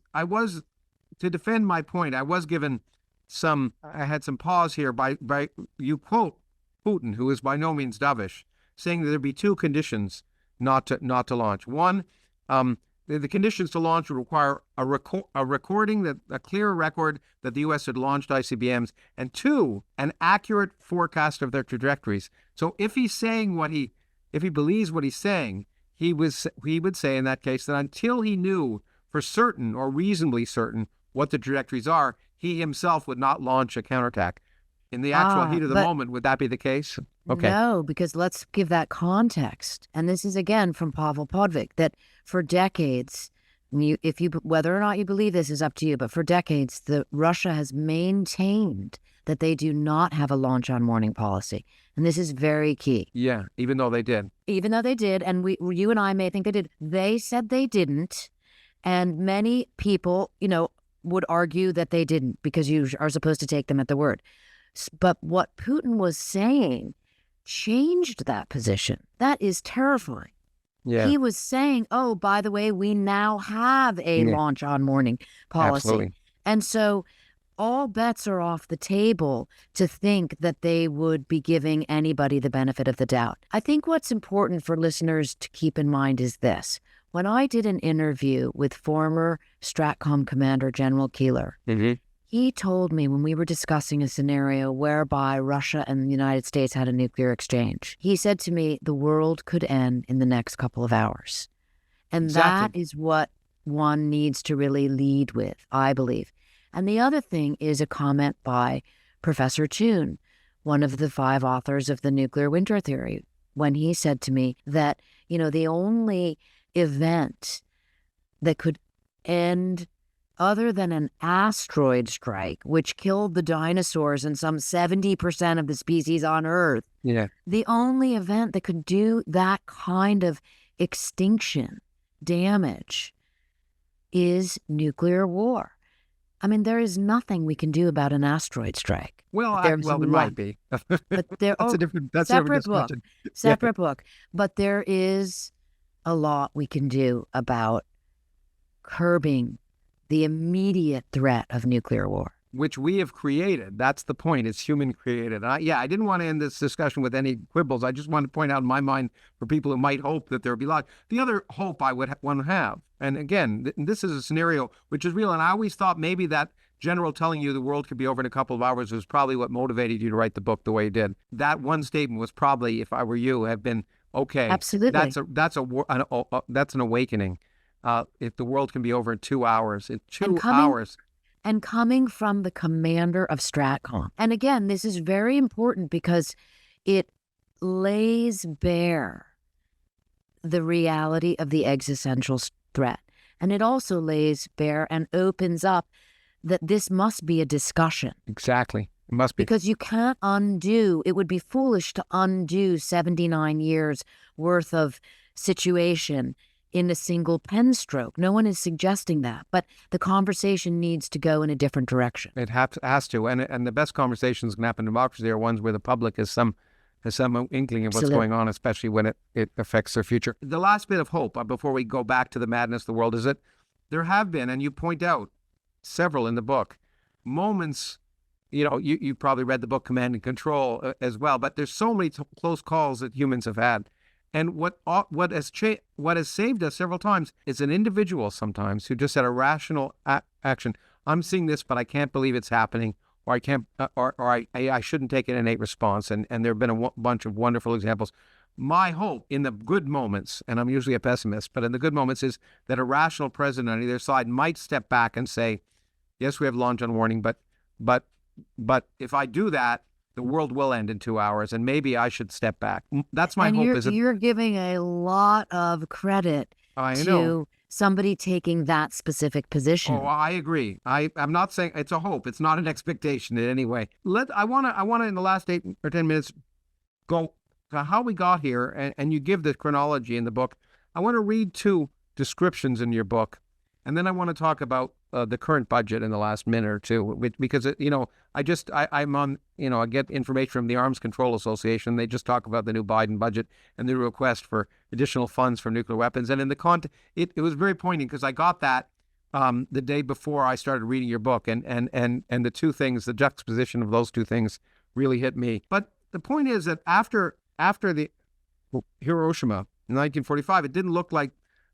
Speaker 1: to defend my point. I was given I had some pause here by you quote Putin, who is by no means dovish, saying that there'd be two conditions not to launch. One, the conditions to launch would require a clear record that the U.S. had launched ICBMs, and 2, an accurate forecast of their trajectories. So if he believes what he's saying, he would say in that case that until he knew for certain or reasonably certain what the trajectories are, he himself would not launch a counterattack. In the actual heat of the moment, would that be the case? Okay.
Speaker 2: No, because let's give that context. And this is, again, from Pavel Podvik, that for decades, whether or not you believe this is up to you, but for decades, Russia has maintained that they do not have a launch on warning policy. And this is very key.
Speaker 1: Yeah, even though they did.
Speaker 2: Even though they did, and you and I may think they did. They said they didn't. And many people, would argue that they didn't, because you are supposed to take them at the word. But what Putin was saying changed that position. That is terrifying.
Speaker 1: Yeah.
Speaker 2: He was saying, oh, by the way, we now have a launch on warning policy.
Speaker 1: Absolutely.
Speaker 2: And so all bets are off the table to think that they would be giving anybody the benefit of the doubt. I think what's important for listeners to keep in mind is this. When I did an interview with former STRATCOM Commander General Keeler, he told me when we were discussing a scenario whereby Russia and the United States had a nuclear exchange, he said to me, the world could end in the next couple of hours. And that is what one needs to really lead with, I believe. And the other thing is a comment by Professor Toon, one of the 5 authors of the nuclear winter theory, when he said to me that, the only event that could end other than an asteroid strike, which killed the dinosaurs and some 70% of the species on Earth.
Speaker 1: Yeah.
Speaker 2: The only event that could do that kind of extinction damage is nuclear war. I mean, there is nothing we can do about an asteroid strike.
Speaker 1: Well, there might be.
Speaker 2: But there,
Speaker 1: that's
Speaker 2: separate
Speaker 1: a
Speaker 2: book. Separate book. But there is a lot we can do about curbing the immediate threat of nuclear war.
Speaker 1: Which we have created. That's the point. It's human created. I didn't want to end this discussion with any quibbles. I just want to point out in my mind for people who might hope that there would be lots. The other hope I would want to have, and again, this is a scenario which is real, and I always thought maybe that general telling you the world could be over in a couple of hours was probably what motivated you to write the book the way you did. That one statement was probably, if I were you, have been, okay,
Speaker 2: absolutely.
Speaker 1: That's an awakening. If the world can be over in 2 hours, hours.
Speaker 2: And coming from the commander of STRATCOM. And again, this is very important because it lays bare the reality of the existential threat. And it also lays bare and opens up that this must be a discussion.
Speaker 1: Exactly. It must be.
Speaker 2: Because you can't undo, it would be foolish to undo 79 years worth of situation in a single pen stroke. No one is suggesting that, but the conversation needs to go in a different direction.
Speaker 1: It has to, and the best conversations can happen in democracy are ones where the public has some inkling of what's going on, especially when it affects their future. The last bit of hope before we go back to the madness of the world is that there have been, and you point out several in the book, moments. You probably read the book Command and Control as well, but there's so many close calls that humans have had. And what has saved us several times is an individual sometimes who just had a rational action. I'm seeing this, but I can't believe it's happening, or I can't, or I shouldn't take an innate response. And there have been a bunch of wonderful examples. My hope in the good moments, and I'm usually a pessimist, but in the good moments is that a rational president on either side might step back and say, yes, we have launch on warning, but if I do that, the world will end in 2 hours, and maybe I should step back. That's my hope.
Speaker 2: You're giving a lot of credit to somebody taking that specific position.
Speaker 1: Oh, I agree. I'm not saying it's a hope. It's not an expectation in any way. I want to in the last 8 or 10 minutes go to how we got here, and you give the chronology in the book. I want to read 2 descriptions in your book, and then I want to talk about the current budget in the last minute or two, because I'm on, I get information from the Arms Control Association. They just talk about the new Biden budget and the request for additional funds for nuclear weapons. And in the it was very poignant because I got that the day before I started reading your book, and the 2 things, the juxtaposition of those 2 things really hit me. But the point is that after the Hiroshima in 1945, it didn't look like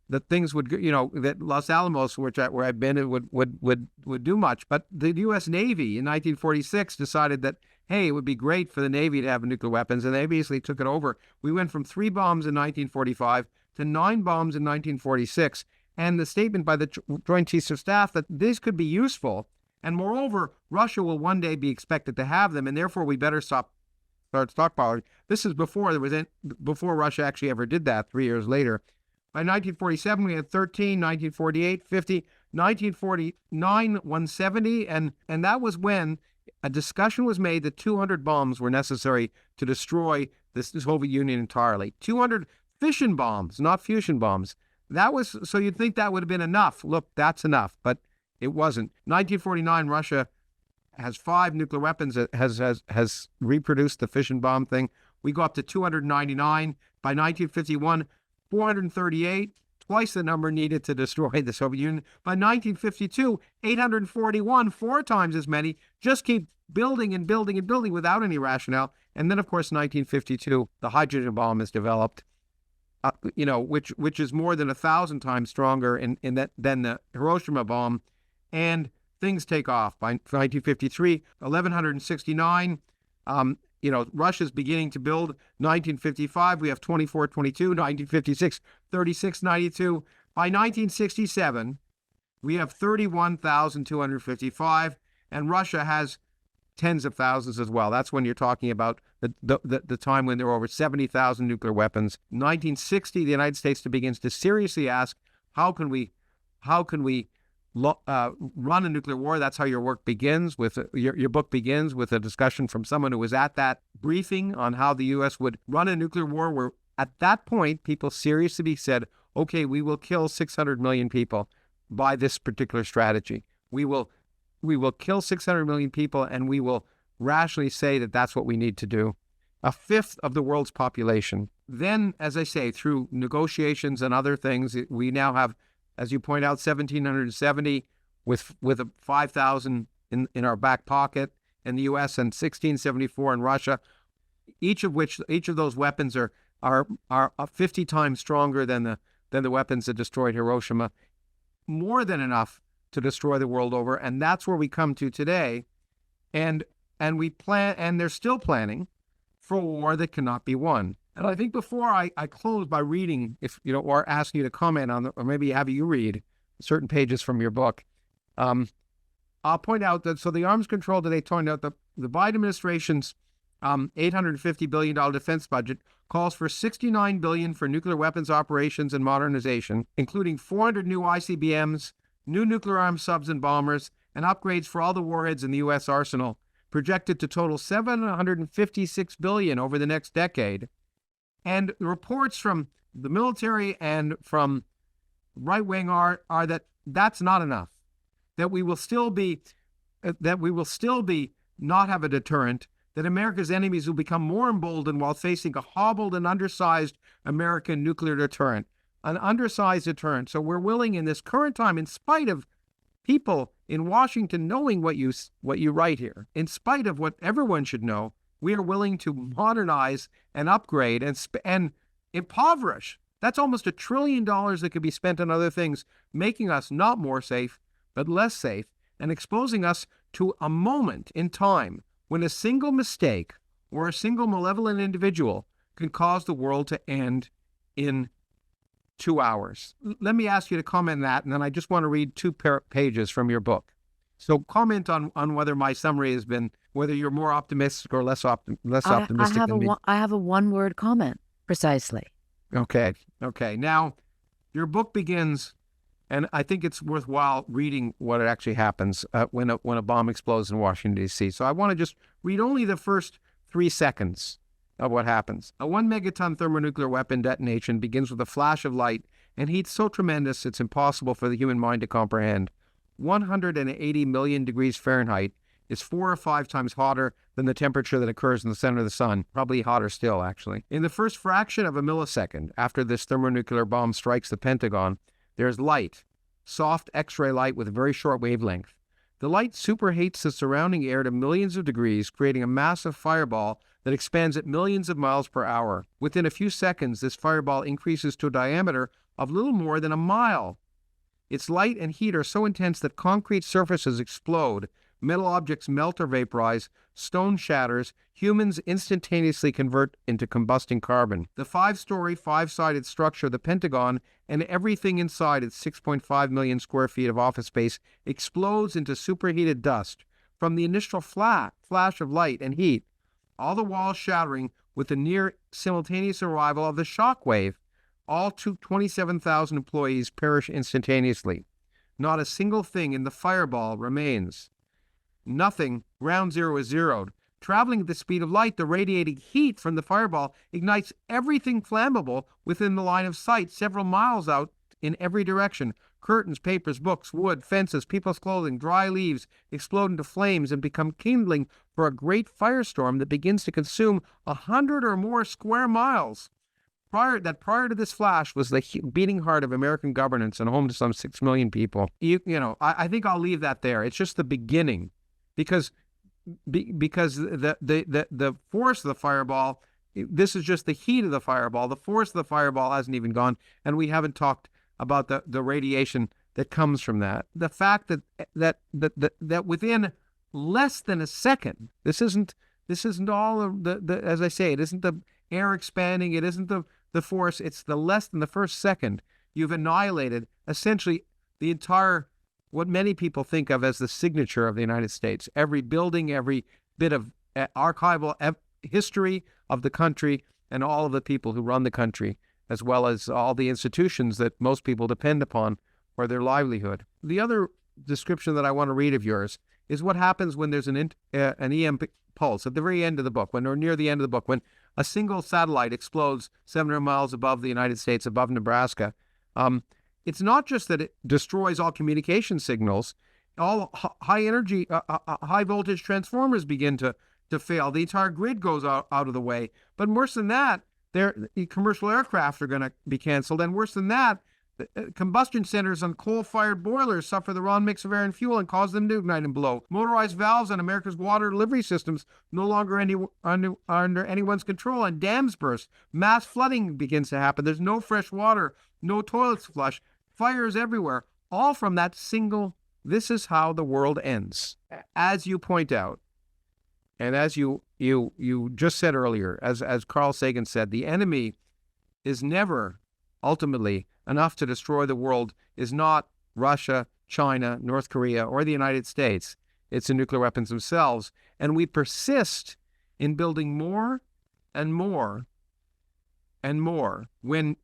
Speaker 1: that things would, that Los Alamos, where I've been, it would do much. But the U.S. Navy in 1946 decided that, hey, it would be great for the Navy to have nuclear weapons, and they basically took it over. We went from 3 bombs in 1945 to 9 bombs in 1946, and the statement by the Joint Chiefs of Staff that this could be useful, and moreover, Russia will one day be expected to have them, and therefore we better start stockpiling. This is before before Russia actually ever did that. 3 years later. By 1947, we had 13, 1948, 50, 1949, 170, and that was when a discussion was made that 200 bombs were necessary to destroy the Soviet Union entirely. 200 fission bombs, not fusion bombs. That was, so you'd think that would have been enough. Look, that's enough, but it wasn't. 1949, Russia has 5 nuclear weapons, has reproduced the fission bomb thing. We go up to 299. By 1951, 438, twice the number needed to destroy the Soviet Union. By 1952, 841, 4 times as many. Just keep building and building and building without any rationale. And then, of course, 1952, the hydrogen bomb is developed, which is more than 1,000 times stronger than the Hiroshima bomb. And things take off. By 1953, 1,169. Russia's beginning to build. 1955, we have 2422. 1956, 3692. By 1967, we have 31,255, and Russia has tens of thousands as well. That's when you're talking about the time when there were over 70,000 nuclear weapons. 1960, the United States begins to seriously ask, how can we run a nuclear war? That's how your work begins. Your book begins with a discussion from someone who was at that briefing on how the U.S. would run a nuclear war, where at that point people seriously said, okay, we will kill 600 million people by this particular strategy. We will kill 600 million people, and we will rationally say that that's what we need to do. 1/5 of the world's population. Then, as I say, through negotiations and other things, we now have, as you point out, 1,770 with 5,000 in our back pocket in the U.S. and 1,674 in Russia. Each of those weapons are 50 times stronger than the weapons that destroyed Hiroshima. More than enough to destroy the world over, and that's where we come to today. And we plan, and they're still planning for a war that cannot be won. And I think before I close by reading, or ask you to comment on, or maybe have you read certain pages from your book, I'll point out that, so the arms control today pointed out that the Biden administration's $850 billion defense budget calls for $69 billion for nuclear weapons operations and modernization, including 400 new ICBMs, new nuclear armed subs and bombers, and upgrades for all the warheads in the U.S. arsenal, projected to total $756 billion over the next decade. And the reports from the military and from right wing are that that's not enough. That we will still be not have a deterrent. That America's enemies will become more emboldened while facing a hobbled and undersized American nuclear deterrent, an undersized deterrent. So we're willing in this current time, in spite of people in Washington knowing what you write here, in spite of what everyone should know, we are willing to modernize and upgrade and impoverish. That's almost $1 trillion that could be spent on other things, making us not more safe, but less safe, and exposing us to a moment in time when a single mistake or a single malevolent individual can cause the world to end in 2 hours. Let me ask you to comment on that, and then I just want to read 2 pages from your book. So comment on whether my summary has been, whether you're more optimistic or less optimistic than me.
Speaker 2: I have a one-word comment, precisely.
Speaker 1: Okay. Now, your book begins, and I think it's worthwhile reading what actually happens when a bomb explodes in Washington, D.C. So I want to just read only the first 3 seconds of what happens. A 1 megaton thermonuclear weapon detonation begins with a flash of light and heat so tremendous it's impossible for the human mind to comprehend. 180 million degrees Fahrenheit is 4 or 5 times hotter than the temperature that occurs in the center of the sun, probably hotter still, actually. In the first fraction of a millisecond after this thermonuclear bomb strikes the Pentagon, there's light, soft X-ray light with a very short wavelength. The light superheats the surrounding air to millions of degrees, creating a massive fireball that expands at millions of miles per hour. Within a few seconds, this fireball increases to a diameter of little more than a mile. Its light and heat are so intense that concrete surfaces explode, metal objects melt or vaporize, stone shatters, humans instantaneously convert into combusting carbon. The 5-story, 5-sided structure, the Pentagon, and everything inside its 6.5 million square feet of office space explodes into superheated dust from the initial flash of light and heat, all the walls shattering with the near simultaneous arrival of the shock wave. All 27,000 employees perish instantaneously. Not a single thing in the fireball remains. Nothing, ground zero, is zeroed. Traveling at the speed of light, the radiating heat from the fireball ignites everything flammable within the line of sight several miles out in every direction. Curtains, papers, books, wood, fences, people's clothing, dry leaves explode into flames and become kindling for a great firestorm that begins to consume 100 or more square miles. Prior to this flash was the beating heart of American governance and home to some 6 million people. I think I'll leave that there. It's just the beginning, because the force of the fireball, this is just the heat of the fireball. The force of the fireball hasn't even gone, and we haven't talked about the radiation that comes from that. The fact that within less than a second, this isn't all of the as I say, it isn't the air expanding, it isn't the force, it's the less than the first second, you've annihilated essentially the entire, what many people think of as the signature of the United States. Every building, every bit of archival history of the country, and all of the people who run the country, as well as all the institutions that most people depend upon for their livelihood. The other description that I want to read of yours is what happens when there's an EM pulse at the very end of the book, when or near the end of the book, when a single satellite explodes 700 miles above the United States, above Nebraska. It's not just that it destroys all communication signals. All high energy, high voltage transformers begin to fail. The entire grid goes out of the way. But worse than that, commercial aircraft are going to be canceled. And worse than that, combustion centers on coal-fired boilers suffer the wrong mix of air and fuel and cause them to ignite and blow. Motorized valves on America's water delivery systems no longer under anyone's control, and dams burst. Mass flooding begins to happen. There's no fresh water, no toilets flush, fires everywhere, all from that single, this is how the world ends. As you point out, and as you just said earlier, as Carl Sagan said, the enemy is never ultimately enough to destroy the world, is not Russia, China, North Korea, or the United States. It's the nuclear weapons themselves. And we persist in building more and more and more when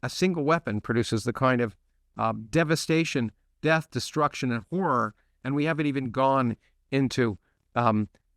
Speaker 1: a single weapon produces the kind of devastation, death, destruction, and horror. And we haven't even gone into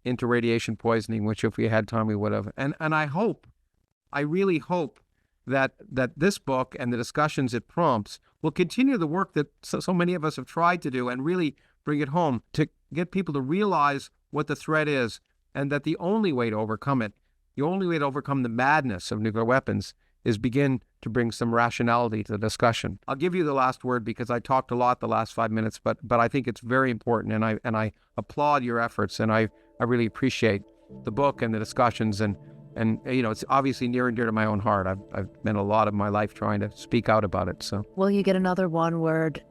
Speaker 1: radiation poisoning, which if we had time we would have. And I really hope that this book and the discussions it prompts will continue the work that so many of us have tried to do and really bring it home to get people to realize what the threat is, and that the only way to overcome it, the only way to overcome the madness of nuclear weapons, is begin to bring some rationality to the discussion. I'll give you the last word because I talked a lot the last 5 minutes, but I think it's very important, and I applaud your efforts, and I really appreciate the book and the discussions, and it's obviously near and dear to my own heart. I've spent a lot of my life trying to speak out about it. So,
Speaker 2: well, you get another one-word,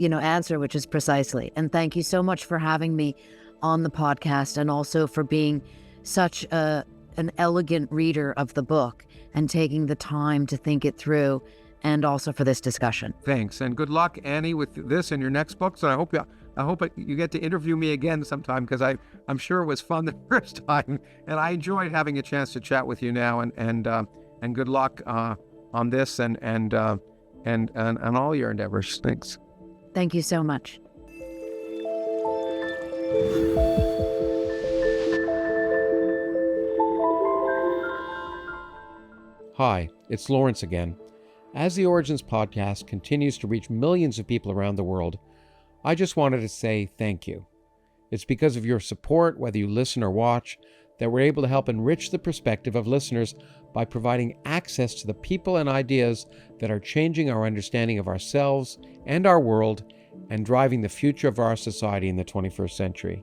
Speaker 2: answer, which is precisely. And thank you so much for having me on the podcast, and also for being such an elegant reader of the book and taking the time to think it through, and also for this discussion.
Speaker 1: Thanks, and good luck, Annie, with this and your next book. So I hope you get to interview me again sometime, because I'm sure it was fun the first time, and I enjoyed having a chance to chat with you now. And good luck on this and all your endeavors. Thanks.
Speaker 2: Thank you so much.
Speaker 1: Hi, it's Lawrence again. As the Origins podcast continues to reach millions of people around the world, I just wanted to say thank you. It's because of your support, whether you listen or watch, that we're able to help enrich the perspective of listeners by providing access to the people and ideas that are changing our understanding of ourselves and our world and driving the future of our society in the 21st century.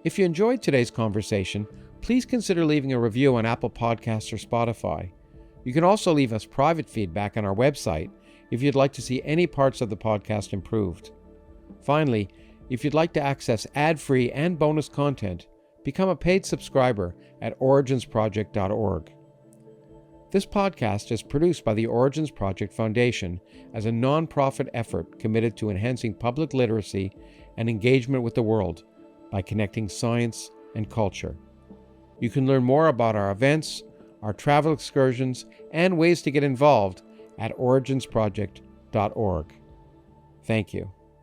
Speaker 1: If you enjoyed today's conversation, please consider leaving a review on Apple Podcasts or Spotify. You can also leave us private feedback on our website if you'd like to see any parts of the podcast improved. Finally, if you'd like to access ad-free and bonus content, become a paid subscriber at origins-project.org. This podcast is produced by the Origins Project Foundation as a non-profit effort committed to enhancing public literacy and engagement with the world by connecting science and culture. You can learn more about our events, our travel excursions, and ways to get involved at originsproject.org. Thank you.